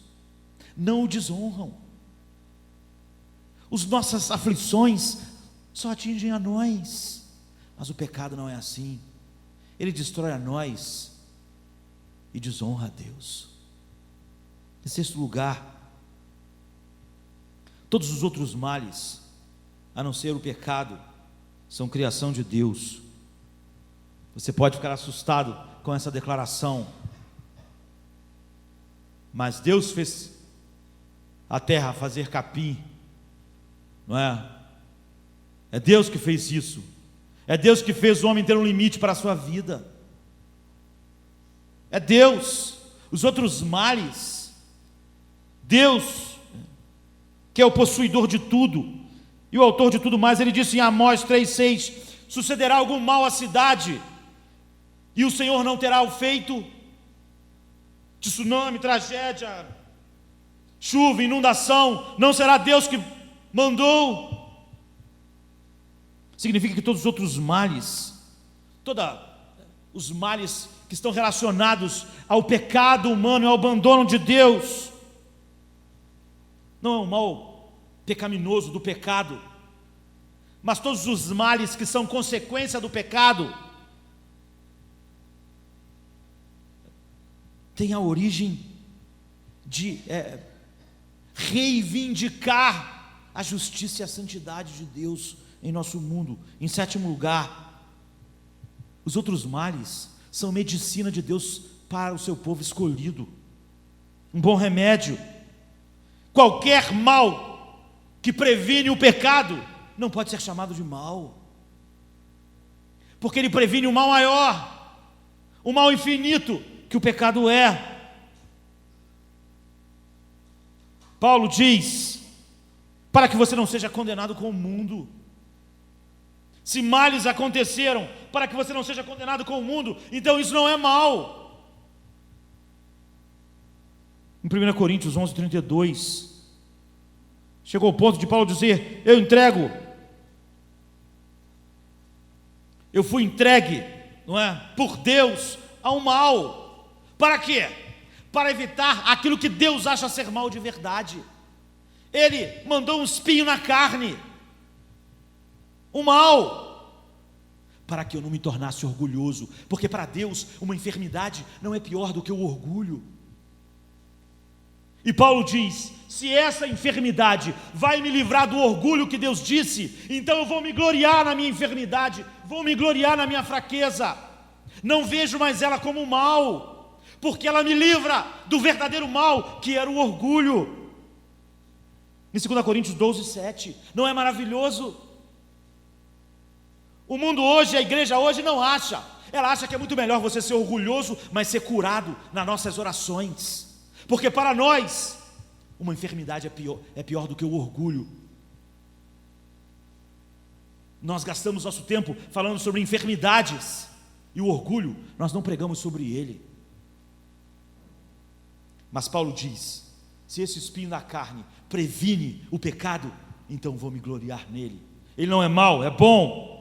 S1: não o desonram. As nossas aflições só atingem a nós, mas o pecado não é assim. Ele destrói a nós e desonra a Deus. Em sexto lugar, todos os outros males, a não ser o pecado, são criação de Deus. Você pode ficar assustado com essa declaração, mas Deus fez a terra fazer capim, não é? É Deus que fez isso. É Deus que fez o homem ter um limite para a sua vida. É Deus. Os outros males, Deus, que é o possuidor de tudo e o autor de tudo mais, ele disse em Amós 3,6: sucederá algum mal à cidade e o Senhor não terá o feito. Tsunami, tragédia, chuva, inundação, não será Deus que mandou. Significa que todos os outros males, os males que estão relacionados ao pecado humano e ao abandono de Deus, não é um mal pecaminoso do pecado, mas todos os males que são consequência do pecado têm a origem de reivindicar a justiça e a santidade de Deus em nosso mundo. Em sétimo lugar, os outros males são medicina de Deus para o seu povo escolhido, um bom remédio. Qualquer mal que previne o pecado não pode ser chamado de mal, porque ele previne um mal maior, um mal infinito que o pecado é. Paulo diz: para que você não seja condenado com o mundo. Se males aconteceram para que você não seja condenado com o mundo, então isso não é mal. Em 1 Coríntios 11:32, chegou ao ponto de Paulo dizer: eu fui entregue, não é, por Deus ao mal. Para quê? Para evitar aquilo que Deus acha ser mal de verdade. Ele mandou um espinho na carne, o mal, para que eu não me tornasse orgulhoso, porque para Deus uma enfermidade não é pior do que o orgulho. E Paulo diz: se essa enfermidade vai me livrar do orgulho que Deus disse, então eu vou me gloriar na minha enfermidade, vou me gloriar na minha fraqueza. Não vejo mais ela como mal, porque ela me livra do verdadeiro mal, que era o orgulho. Em 2 Coríntios 12:7, não é maravilhoso? O mundo hoje, a igreja hoje não acha. Ela acha que é muito melhor você ser orgulhoso, mas ser curado nas nossas orações. Porque para nós, Uma enfermidade é pior do que o orgulho. Nós gastamos nosso tempo falando sobre enfermidades, e o orgulho, nós não pregamos sobre ele. Mas Paulo diz: se esse espinho na carne previne o pecado, então vou me gloriar nele. Ele não é mau, é bom.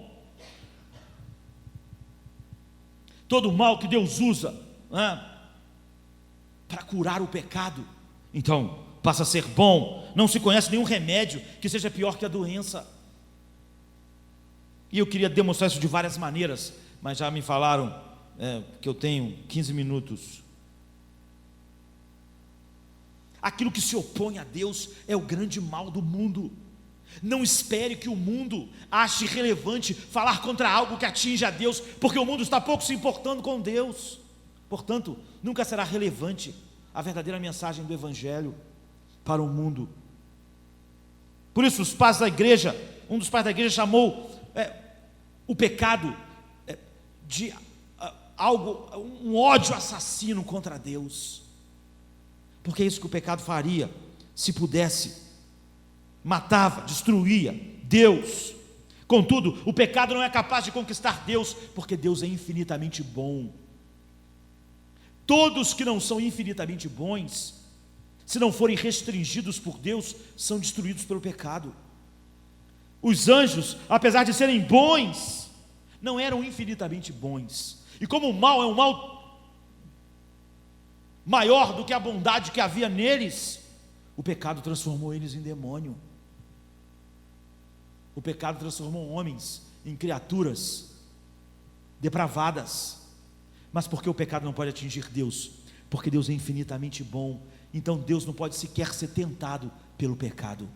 S1: Todo o mal que Deus usa, né, para curar o pecado, então passa a ser bom. Não se conhece nenhum remédio que seja pior que a doença. E eu queria demonstrar isso de várias maneiras, mas já me falaram que eu tenho 15 minutos. Aquilo que se opõe a Deus é o grande mal do mundo. Não espere que o mundo ache relevante falar contra algo que atinge a Deus, porque o mundo está pouco se importando com Deus. Portanto, nunca será relevante a verdadeira mensagem do Evangelho para o mundo. Por isso, os pais da igreja, um dos pais da igreja chamou o pecado de um ódio assassino contra Deus, porque é isso que o pecado faria. Se pudesse, matava, destruía Deus. Contudo, o pecado não é capaz de conquistar Deus, porque Deus é infinitamente bom. Todos que não são infinitamente bons, se não forem restringidos por Deus, são destruídos pelo pecado. Os anjos, apesar de serem bons, não eram infinitamente bons. E como o mal é um mal maior do que a bondade que havia neles, o pecado transformou eles em demônio. O pecado transformou homens em criaturas depravadas. Mas por que o pecado não pode atingir Deus? Porque Deus é infinitamente bom. Então Deus não pode sequer ser tentado pelo pecado.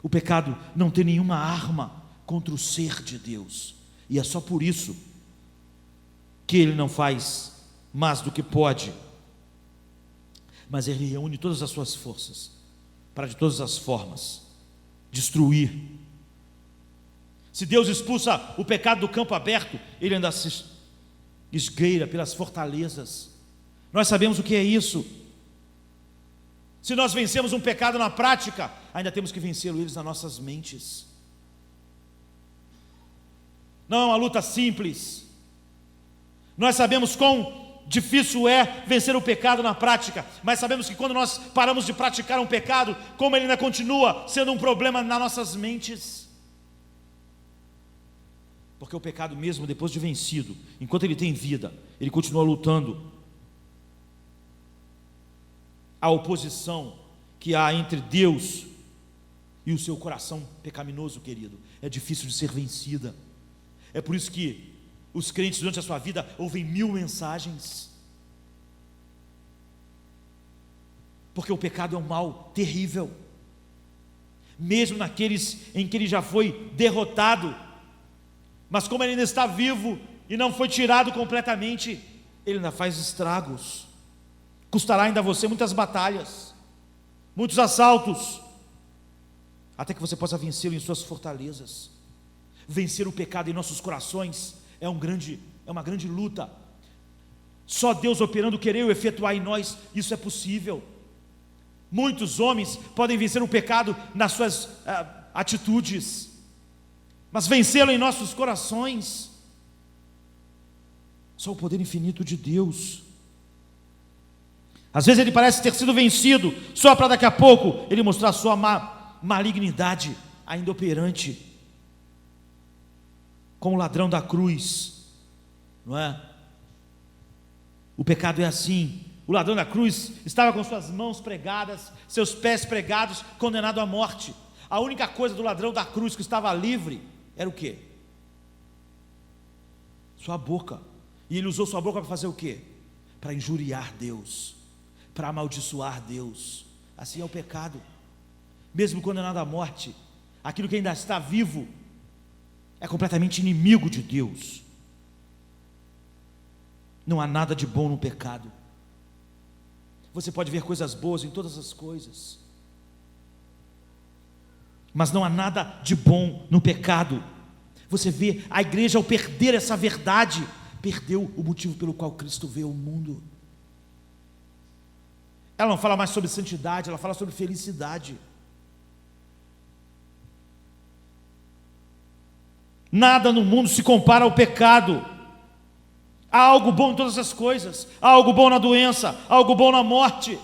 S1: O pecado não tem nenhuma arma contra o ser de Deus, e é só por isso que ele não faz mais do que pode, mas ele reúne todas as suas forças para de todas as formas destruir. Se Deus expulsa o pecado do campo aberto, ele ainda se esgueira pelas fortalezas. Nós sabemos o que é isso. Se nós vencemos um pecado na prática, ainda temos que vencê-lo eles nas nossas mentes. Não é uma luta simples. Nós sabemos quão difícil é vencer o pecado na prática, mas sabemos que quando nós paramos de praticar um pecado, como ele ainda continua sendo um problema nas nossas mentes. Porque o pecado, mesmo depois de vencido, enquanto ele tem vida, ele continua lutando. A oposição que há entre Deus e o seu coração pecaminoso, querido, é difícil de ser vencida. É por isso que os crentes durante a sua vida ouvem 1000 mensagens, porque o pecado é um mal terrível, mesmo naqueles em que ele já foi derrotado, mas como ele ainda está vivo e não foi tirado completamente, ele ainda faz estragos. Custará ainda a você muitas batalhas, muitos assaltos, até que você possa vencê-lo em suas fortalezas. Vencer o pecado em nossos corações é uma grande luta. Só Deus operando querer o efetuar em nós, isso é possível. Muitos homens podem vencer o pecado nas suas atitudes, mas vencê-lo em nossos corações, só o poder infinito de Deus. Às vezes ele parece ter sido vencido, só para daqui a pouco ele mostrar a sua malignidade ainda operante, como o ladrão da cruz, não é? O pecado é assim. O ladrão da cruz estava com suas mãos pregadas, seus pés pregados, condenado à morte. A única coisa do ladrão da cruz que estava livre era o quê? Sua boca. E ele usou sua boca para fazer o quê? Para injuriar Deus, para amaldiçoar Deus. Assim é o pecado. Mesmo condenado à morte, aquilo que ainda está vivo é completamente inimigo de Deus. Não há nada de bom no pecado. Você pode ver coisas boas em todas as coisas, mas não há nada de bom no pecado. Você vê, a igreja, ao perder essa verdade, perdeu o motivo pelo qual Cristo veio ao mundo. Ela não fala mais sobre santidade, ela fala sobre felicidade. Nada no mundo se compara ao pecado. Há algo bom em todas as coisas. Há algo bom na doença, há algo bom na morte.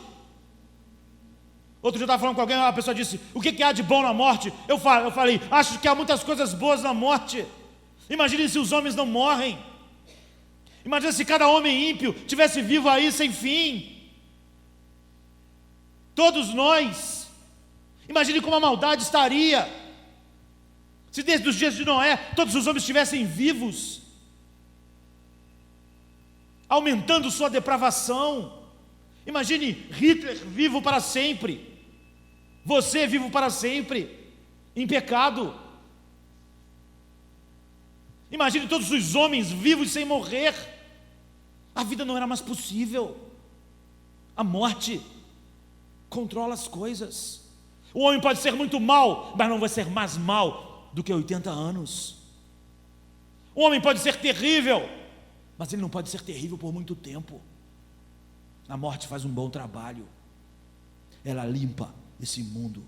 S1: Outro dia eu estava falando com alguém, a pessoa disse: o que há de bom na morte? Eu falei: acho que há muitas coisas boas na morte. Imagine se os homens não morrem. Imagine se cada homem ímpio tivesse vivo aí sem fim. Todos nós. Imagine como a maldade estaria se desde os dias de Noé todos os homens estivessem vivos, aumentando sua depravação. Imagine Hitler vivo para sempre, você vivo para sempre, em pecado. Imagine todos os homens vivos sem morrer. A vida não era mais possível. A morte controla as coisas. O homem pode ser muito mau, mas não vai ser mais mau do que 80 anos. O homem pode ser terrível, mas ele não pode ser terrível por muito tempo. A morte faz um bom trabalho. Ela limpa esse mundo.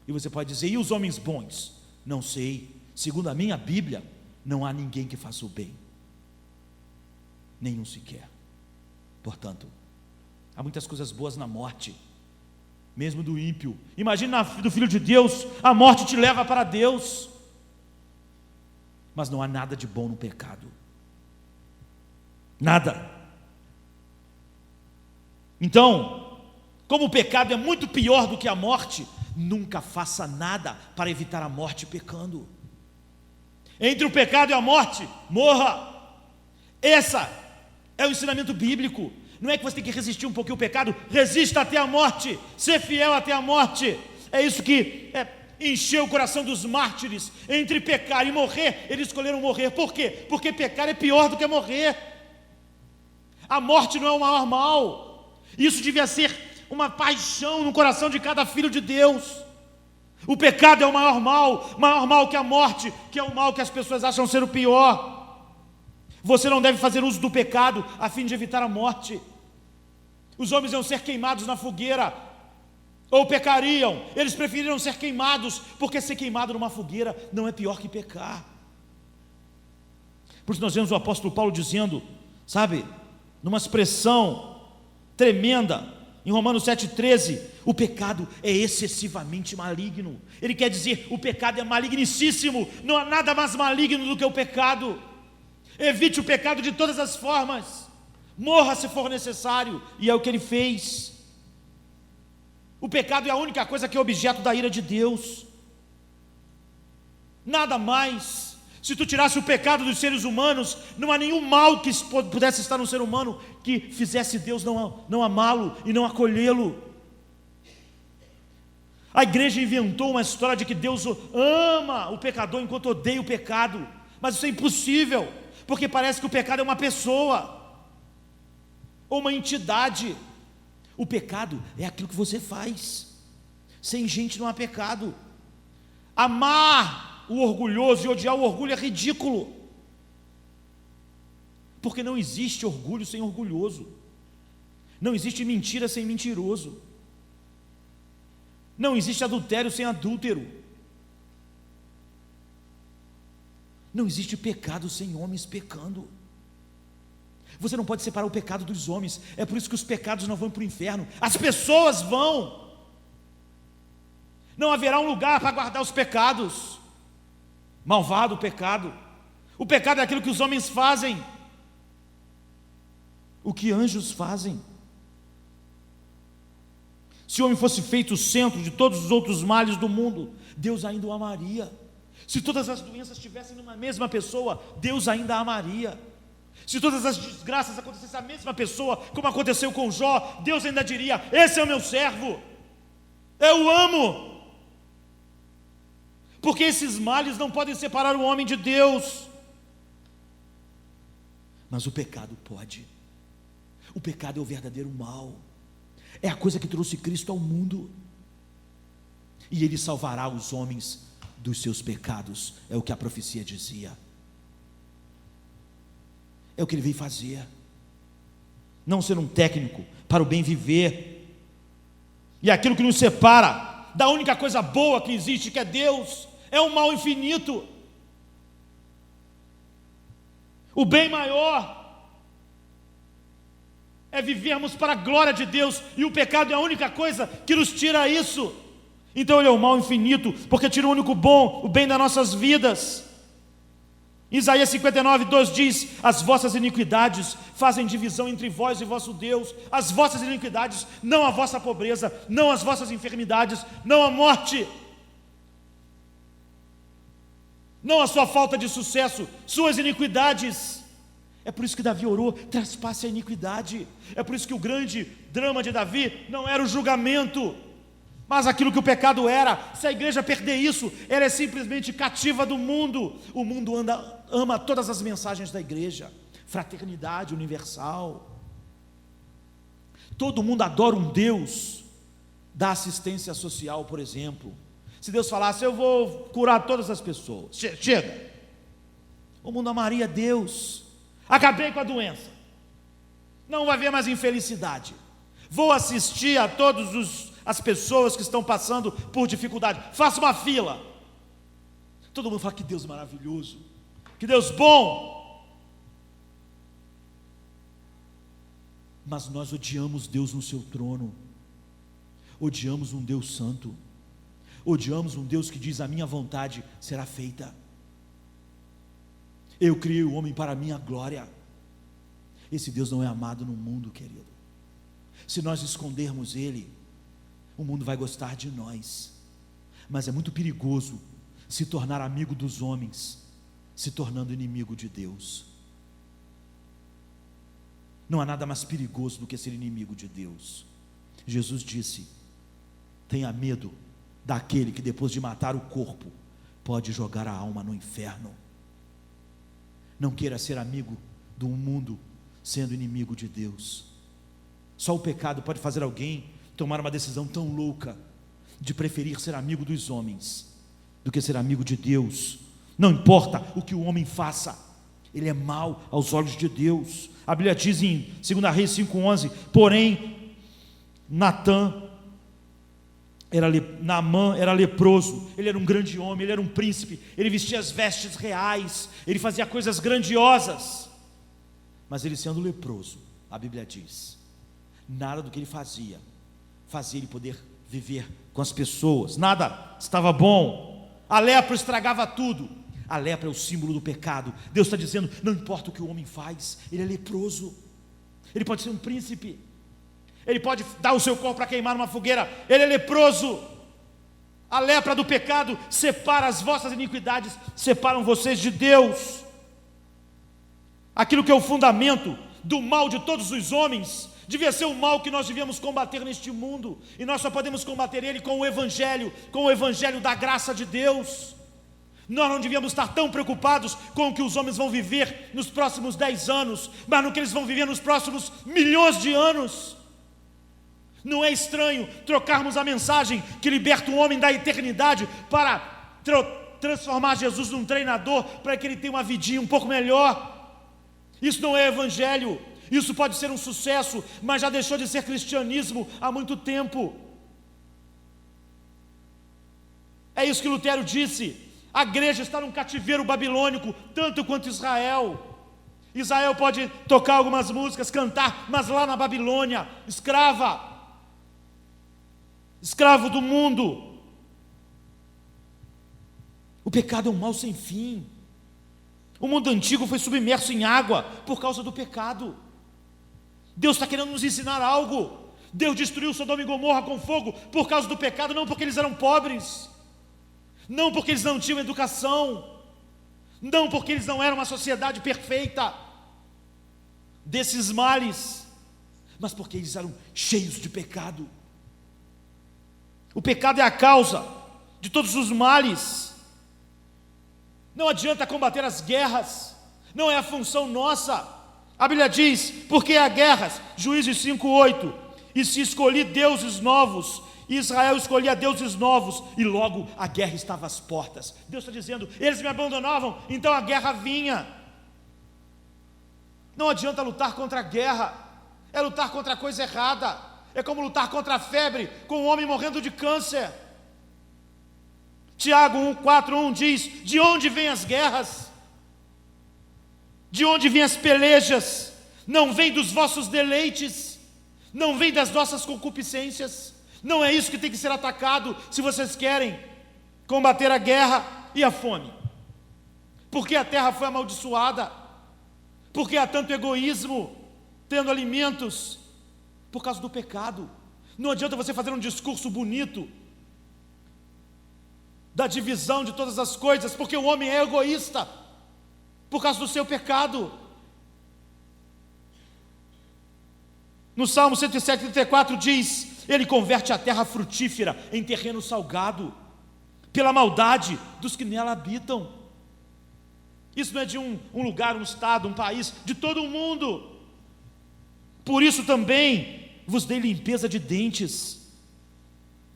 S1: E você pode dizer: e os homens bons? Não sei. Segundo a minha Bíblia, não há ninguém que faça o bem. Nenhum sequer. Portanto, há muitas coisas boas na morte, mesmo do ímpio. Imagina do Filho de Deus, a morte te leva para Deus. Mas não há nada de bom no pecado. Nada. Então, como o pecado é muito pior do que a morte, nunca faça nada para evitar a morte pecando. Entre o pecado e a morte, morra. Essa é o ensinamento bíblico. Não é que você tem que resistir um pouquinho ao pecado, resista até a morte, ser fiel até a morte. É isso que encheu o coração dos mártires. Entre pecar e morrer, eles escolheram morrer. Por quê? Porque pecar é pior do que morrer. A morte não é o maior mal. Isso devia ser uma paixão no coração de cada filho de Deus. O pecado é o maior mal que a morte, que é o mal que as pessoas acham ser o pior. Você não deve fazer uso do pecado a fim de evitar a morte. Os homens iam ser queimados na fogueira, ou pecariam. Eles preferiram ser queimados, porque ser queimado numa fogueira não é pior que pecar. Por isso nós vemos o apóstolo Paulo dizendo, sabe, numa expressão tremenda, em Romanos 7,13, o pecado é excessivamente maligno. Ele quer dizer, o pecado é malignicíssimo. Não há nada mais maligno do que o pecado. Evite o pecado de todas as formas. Morra se for necessário. E é o que ele fez. O pecado é a única coisa que é objeto da ira de Deus. Nada mais. Se tu tirasse o pecado dos seres humanos, não há nenhum mal que pudesse estar no ser humano que fizesse Deus não amá-lo e não acolhê-lo. A igreja inventou uma história de que Deus ama o pecador enquanto odeia o pecado. Mas isso é impossível, porque parece que o pecado é uma pessoa ou uma entidade. O pecado é aquilo que você faz. Sem gente não há pecado. Amar o orgulhoso e odiar o orgulho é ridículo, porque não existe orgulho sem orgulhoso, não existe mentira sem mentiroso, não existe adultério sem adúltero, não existe pecado sem homens pecando. Você não pode separar o pecado dos homens. É por isso que os pecados não vão para o inferno, as pessoas vão. Não haverá um lugar para guardar os pecados. Malvado o pecado. O pecado é aquilo que os homens fazem, o que anjos fazem. Se o homem fosse feito o centro de todos os outros males do mundo, Deus ainda o amaria. Se todas as doenças estivessem numa mesma pessoa, Deus ainda a amaria. Se todas as desgraças acontecessem à mesma pessoa, como aconteceu com Jó, Deus ainda diria: esse é o meu servo, eu o amo. Porque esses males não podem separar o homem de Deus. Mas o pecado pode. O pecado é o verdadeiro mal. É a coisa que trouxe Cristo ao mundo. E Ele salvará os homens dos seus pecados. É o que a profecia dizia. É o que Ele veio fazer. não ser um técnico para o bem viver. E aquilo que nos separa da única coisa boa que existe, que é Deus, é um mal infinito. O bem maior é vivermos para a glória de Deus, e o pecado é a única coisa que nos tira isso. Então ele é o mal infinito, porque tira o único bom, o bem das nossas vidas. Isaías 59:2 diz: as vossas iniquidades fazem divisão entre vós e vosso Deus. As vossas iniquidades, não a vossa pobreza, não as vossas enfermidades, não a morte, não a sua falta de sucesso, suas iniquidades. É por isso que Davi orou: traspasse a iniquidade. É por isso que o grande drama de Davi não era o julgamento, mas aquilo que o pecado era. Se a igreja perder isso, ela é simplesmente cativa do mundo. O mundo ama todas as mensagens da igreja, fraternidade universal. Todo mundo adora um Deus da assistência social, por exemplo. Se Deus falasse: eu vou curar todas as pessoas, chega, o mundo amaria Deus. Acabei com a doença, não vai haver mais infelicidade, vou assistir a todas as pessoas que estão passando por dificuldade, faça uma fila. Todo mundo fala: que Deus maravilhoso, que Deus bom. Mas nós odiamos Deus no seu trono, odiamos um Deus santo, odiamos um Deus que diz: a minha vontade será feita. Eu criei o homem para a minha glória. Esse Deus não é amado no mundo, querido. Se nós escondermos Ele, o mundo vai gostar de nós. Mas é muito perigoso se tornar amigo dos homens, se tornando inimigo de Deus. Não há nada mais perigoso do que ser inimigo de Deus. Jesus disse: tenha medo daquele que depois de matar o corpo pode jogar a alma no inferno. Não queira ser amigo do mundo sendo inimigo de Deus. Só o pecado pode fazer alguém tomar uma decisão tão louca de preferir ser amigo dos homens do que ser amigo de Deus. Não importa o que o homem faça, ele é mau aos olhos de Deus. A Bíblia diz em 2 Reis 5:11: porém Naamã era leproso, ele era um grande homem, ele era um príncipe, ele vestia as vestes reais, ele fazia coisas grandiosas, mas ele sendo leproso, a Bíblia diz, nada do que ele fazia ele poder viver com as pessoas, nada estava bom. A lepra estragava tudo. A lepra é o símbolo do pecado. Deus está dizendo: não importa o que o homem faz, ele é leproso. Ele pode ser um príncipe, ele pode dar o seu corpo para queimar numa fogueira, ele é leproso. A lepra do pecado separa, as vossas iniquidades separam vocês de Deus. Aquilo que é o fundamento do mal de todos os homens devia ser o mal que nós devíamos combater neste mundo, e nós só podemos combater ele com o Evangelho da graça de Deus. Nós não devíamos estar tão preocupados com o que os homens vão viver nos próximos 10 anos, mas no que eles vão viver nos próximos milhões de anos. Não é estranho trocarmos a mensagem que liberta o homem da eternidade para transformar Jesus num treinador para que ele tenha uma vidinha um pouco melhor. Isso não é evangelho. Isso pode ser um sucesso, mas já deixou de ser cristianismo há muito tempo. É isso que Lutero disse: a igreja está num cativeiro babilônico, tanto quanto Israel. Israel pode tocar algumas músicas, cantar, mas lá na Babilônia, escravo do mundo. O pecado é um mal sem fim. O mundo antigo foi submerso em água por causa do pecado. Deus está querendo nos ensinar algo. Deus destruiu Sodoma e Gomorra com fogo por causa do pecado, não porque eles eram pobres, não porque eles não tinham educação, não porque eles não eram uma sociedade perfeita desses males, mas porque eles eram cheios de pecado. O pecado é a causa de todos os males. Não adianta combater as guerras, não é a função nossa. A Bíblia diz: porque há guerras, Juízes 5:8, e se escolhi deuses novos, Israel escolhia deuses novos, e logo a guerra estava às portas. Deus está dizendo: eles me abandonavam, então a guerra vinha. Não adianta lutar contra a guerra, é lutar contra a coisa errada, é como lutar contra a febre, com um homem morrendo de câncer. Tiago 1,4,1 diz: de onde vêm as guerras? De onde vêm as pelejas? Não vem dos vossos deleites, não vem das nossas concupiscências. Não é isso que tem que ser atacado se vocês querem combater a guerra e a fome. Porque a terra foi amaldiçoada, porque há tanto egoísmo, tendo alimentos, por causa do pecado. Não adianta você fazer um discurso bonito da divisão de todas as coisas, porque o homem é egoísta por causa do seu pecado. No Salmo 107,34 diz: ele converte a terra frutífera em terreno salgado, pela maldade dos que nela habitam. Isso não é de um lugar, um estado, um país, de todo o mundo. Por isso também vos dei limpeza de dentes,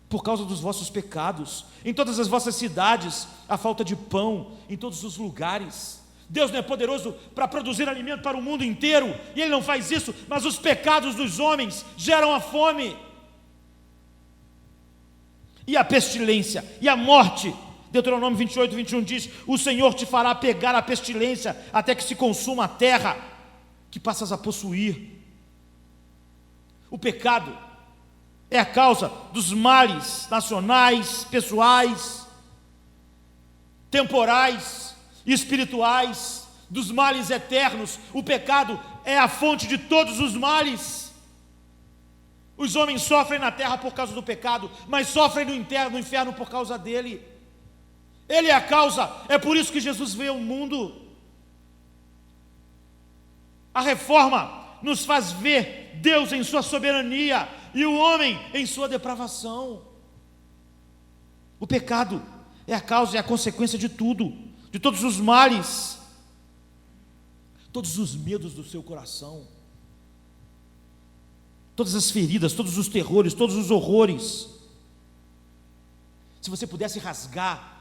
S1: por causa dos vossos pecados. Em todas as vossas cidades há falta de pão, em todos os lugares. Deus não é poderoso para produzir alimento para o mundo inteiro, e Ele não faz isso, mas os pecados dos homens geram a fome, e a pestilência, e a morte. Deuteronômio 28:21 diz: o Senhor te fará pegar a pestilência, até que se consuma a terra que passas a possuir. O pecado é a causa dos males nacionais, pessoais, temporais e espirituais, dos males eternos. O pecado é a fonte de todos os males. Os homens sofrem na terra por causa do pecado, mas sofrem no inferno por causa dele. Ele é a causa, é por isso que Jesus veio ao mundo. A reforma nos faz ver Deus em sua soberania e o homem em sua depravação. O pecado é a causa e a consequência de tudo, de todos os males, todos os medos do seu coração, todas as feridas, todos os terrores, todos os horrores. Se você pudesse rasgar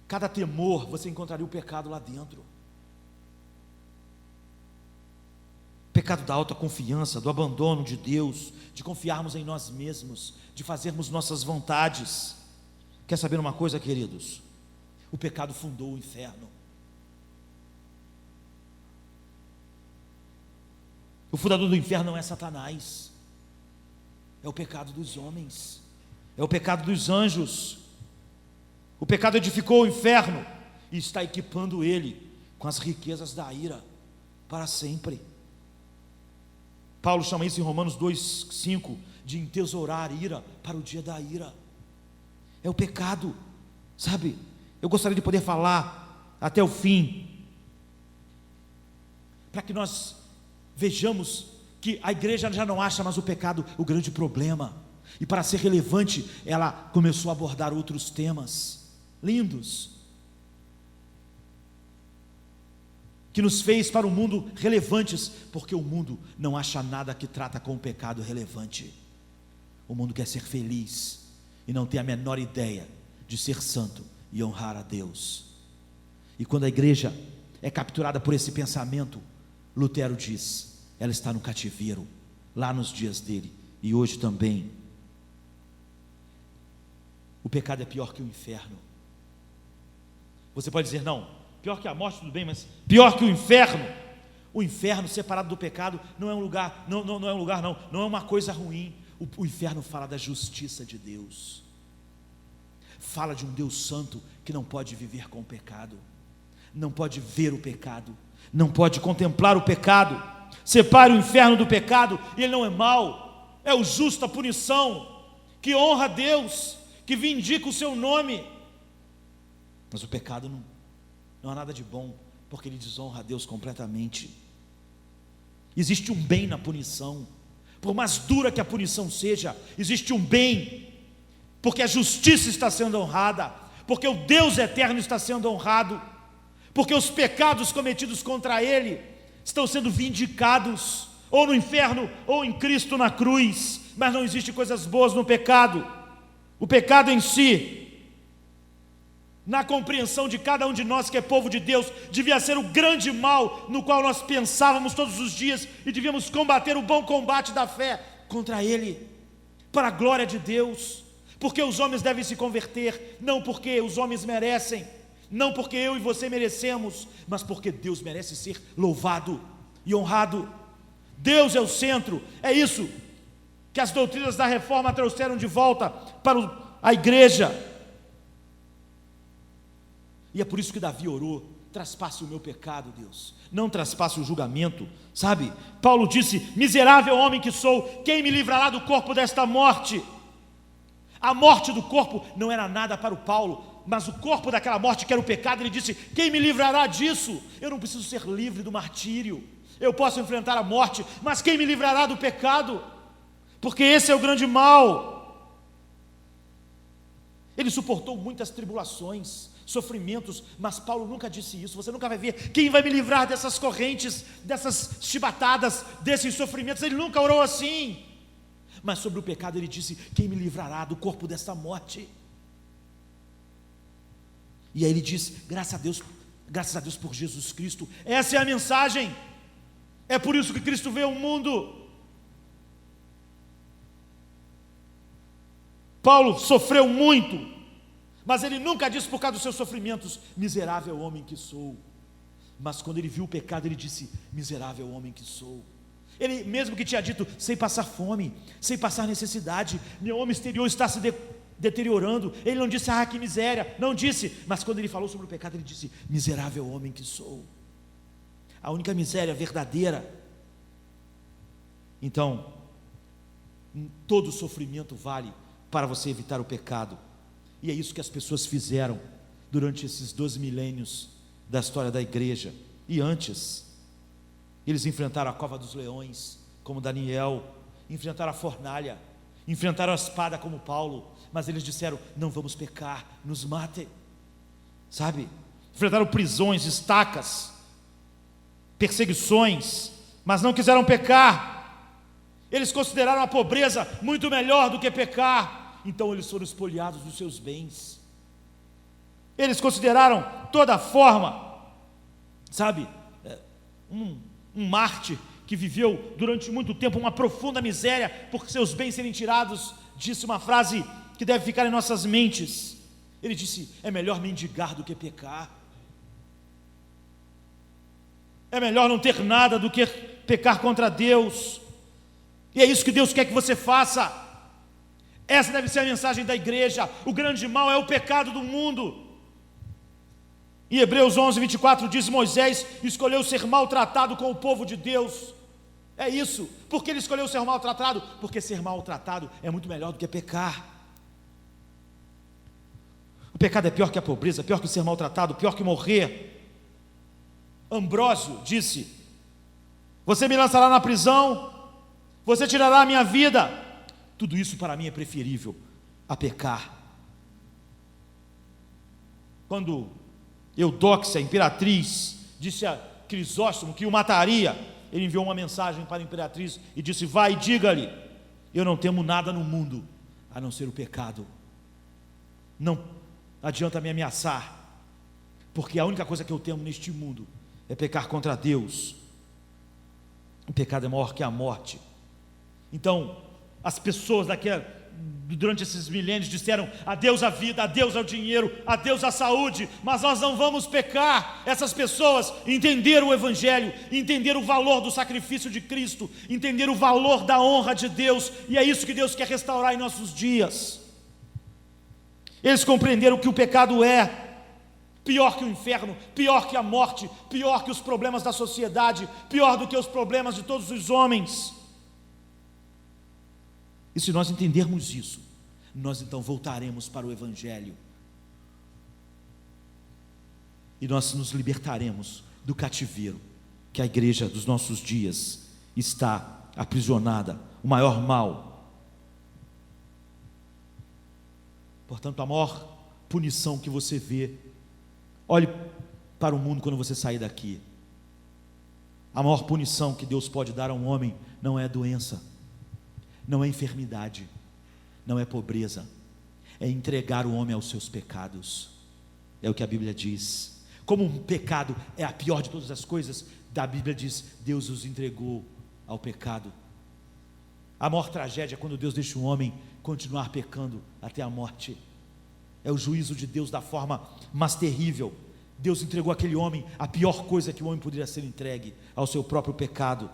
S1: cada temor, você encontraria o pecado lá dentro. Pecado da alta confiança, do abandono de Deus, de confiarmos em nós mesmos, de fazermos nossas vontades. Quer saber uma coisa, queridos? O pecado fundou o inferno. O fundador do inferno não é Satanás, é o pecado dos homens, é o pecado dos anjos. O pecado edificou o inferno e está equipando ele com as riquezas da ira para sempre. Paulo chama isso em Romanos 2,5 de entesourar ira para o dia da ira. É o pecado, sabe? Eu gostaria de poder falar até o fim, para que nós vejamos que a igreja já não acha mais o pecado o grande problema, e para ser relevante, ela começou a abordar outros temas lindos, que nos fez para o mundo relevantes, porque o mundo não acha nada que trata com o pecado relevante. O mundo quer ser feliz e não tem a menor ideia de ser santo e honrar a Deus. E quando a igreja é capturada por esse pensamento, Lutero diz, ela está no cativeiro, lá nos dias dele, e hoje também. O pecado é pior que o inferno. Você pode dizer, não, pior que a morte, tudo bem, mas pior que o inferno. O inferno, separado do pecado, não é um lugar, não é uma coisa ruim. O inferno fala da justiça de Deus, fala de um Deus santo que não pode viver com o pecado, não pode ver o pecado, não pode contemplar o pecado. Separe o inferno do pecado, e ele não é mau, é o justo, a punição, que honra a Deus, que vindica o seu nome. Mas o pecado não há nada de bom, porque ele desonra a Deus completamente. Existe um bem na punição, por mais dura que a punição seja, existe um bem, porque a justiça está sendo honrada, porque o Deus eterno está sendo honrado, porque os pecados cometidos contra Ele estão sendo vindicados, ou no inferno, ou em Cristo na cruz. Mas não existe coisas boas no pecado. O pecado em si, ele é ruim, ele é mau, é o justo, a punição, que honra a Deus, mas o pecado não há nada de bom, porque ele desonra a Deus completamente. Existe um bem na punição, por mais dura que a punição seja, existe um bem, porque a justiça está sendo honrada, porque o Deus eterno está sendo honrado, porque os pecados cometidos contra Ele estão sendo vindicados, ou no inferno, ou em Cristo na cruz. Mas não existe coisas boas no pecado. na compreensão de cada um de nós que é povo de Deus, devia ser o grande mal no qual nós pensávamos todos os dias e devíamos combater o bom combate da fé contra ele, para a glória de Deus, porque os homens devem se converter, não porque os homens merecem, não porque eu e você merecemos, mas porque Deus merece ser louvado e honrado. Deus é o centro. É isso que as doutrinas da reforma trouxeram de volta para a igreja. E é por isso que Davi orou: traspasse o meu pecado, Deus, não traspasse o julgamento, sabe? Paulo disse: miserável homem que sou, quem me livrará do corpo desta morte? A morte do corpo não era nada para o Paulo, mas o corpo daquela morte que era o pecado, ele disse: quem me livrará disso? Eu não preciso ser livre do martírio, eu posso enfrentar a morte, mas quem me livrará do pecado? Porque esse é o grande mal. Ele suportou muitas tribulações, sofrimentos, mas Paulo nunca disse isso. Você nunca vai ver quem vai me livrar dessas correntes, dessas chibatadas, desses sofrimentos. Ele nunca orou assim. Mas sobre o pecado ele disse: quem me livrará do corpo desta morte? E aí ele diz: graças a Deus por Jesus Cristo. Essa é a mensagem. É por isso que Cristo veio ao mundo. Paulo sofreu muito, mas ele nunca disse por causa dos seus sofrimentos: miserável homem que sou. Mas quando ele viu o pecado, ele disse: miserável homem que sou. Ele mesmo que tinha dito: sem passar fome, sem passar necessidade, meu homem exterior está se deteriorando, ele não disse: ah, que miséria, não disse, mas quando ele falou sobre o pecado, ele disse: miserável homem que sou. A única miséria verdadeira. Então, todo sofrimento vale para você evitar o pecado. E é isso que as pessoas fizeram durante esses 12 milênios da história da igreja. E antes, eles enfrentaram a cova dos leões, como Daniel, enfrentaram a fornalha, enfrentaram a espada, como Paulo, mas eles disseram: não vamos pecar, nos matem, sabe? Enfrentaram prisões, estacas, perseguições, mas não quiseram pecar. Eles consideraram a pobreza muito melhor do que pecar. Então eles foram espoliados dos seus bens. Eles consideraram toda forma, sabe, um mártir que viveu durante muito tempo uma profunda miséria por seus bens serem tirados, disse uma frase que deve ficar em nossas mentes. Ele disse: é melhor mendigar do que pecar. É melhor não ter nada do que pecar contra Deus. E é isso que Deus quer que você faça. Essa deve ser a mensagem da igreja. O grande mal é o pecado do mundo. Em Hebreus 11, 24 diz: Moisés escolheu ser maltratado com o povo de Deus. É isso. Por que ele escolheu ser maltratado? Porque ser maltratado é muito melhor do que pecar. O pecado é pior que a pobreza, pior que ser maltratado, pior que morrer. Ambrósio disse: você me lançará na prisão, você tirará a minha vida, tudo isso para mim é preferível a pecar. Quando Eudóxia, imperatriz, disse a Crisóstomo que o mataria, ele enviou uma mensagem para a imperatriz e disse: vai, diga-lhe, eu não temo nada no mundo a não ser o pecado. Não adianta me ameaçar, porque a única coisa que eu temo neste mundo é pecar contra Deus. O pecado é maior que a morte. Então, as pessoas durante esses milênios disseram: adeus à vida, adeus ao dinheiro, adeus à saúde, mas nós não vamos pecar. Essas pessoas entenderam o Evangelho, entenderam o valor do sacrifício de Cristo, entenderam o valor da honra de Deus, e é isso que Deus quer restaurar em nossos dias. Eles compreenderam que o pecado é pior que o inferno, pior que a morte, pior que os problemas da sociedade, pior do que os problemas de todos os homens. E se nós entendermos isso, nós então voltaremos para o Evangelho. E nós nos libertaremos do cativeiro que a igreja dos nossos dias está aprisionada, o maior mal. Portanto, a maior punição que você vê, olhe para o mundo quando você sair daqui. A maior punição que Deus pode dar a um homem não é doença, não é enfermidade, não é pobreza, é entregar o homem aos seus pecados. é o que a Bíblia diz. Como um pecado é a pior de todas as coisas, a Bíblia diz: Deus os entregou ao pecado. A maior tragédia é quando Deus deixa um homem continuar pecando até a morte. É o juízo de Deus da forma mais terrível. Deus entregou àquele homem a pior coisa que o homem poderia ser entregue, ao seu próprio pecado.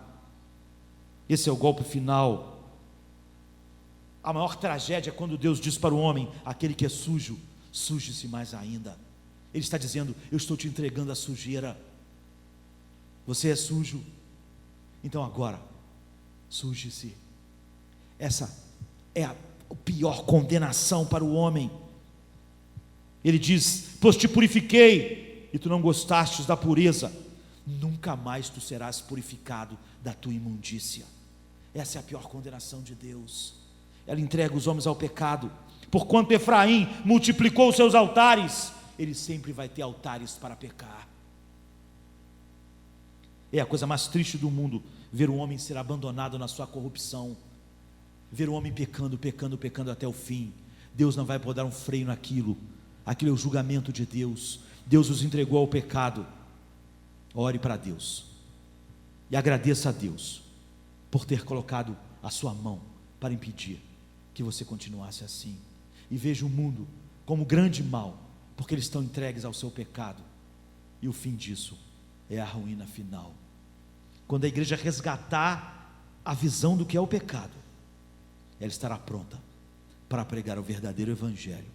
S1: Esse é o golpe final. A maior tragédia é quando Deus diz para o homem: aquele que é sujo, suje-se mais ainda. Ele está dizendo: eu estou te entregando a sujeira. Você é sujo, então agora suje-se. Essa é a pior condenação para o homem. Ele diz: pois te purifiquei e tu não gostastes da pureza, nunca mais tu serás purificado da tua imundícia. Essa é a pior condenação de Deus. Ela entrega os homens ao pecado. Porquanto Efraim multiplicou os seus altares, ele sempre vai ter altares para pecar. É a coisa mais triste do mundo ver um homem ser abandonado na sua corrupção, ver um homem pecando até o fim. Deus não vai poder dar um freio naquilo. Aquilo é o julgamento de Deus. Deus os entregou ao pecado. Ore para Deus e agradeça a Deus por ter colocado a sua mão para impedir que você continuasse assim. E veja o mundo como grande mal, porque eles estão entregues ao seu pecado, e o fim disso é a ruína final. Quando a igreja resgatar a visão do que é o pecado, ela estará pronta para pregar o verdadeiro evangelho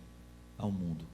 S1: ao mundo.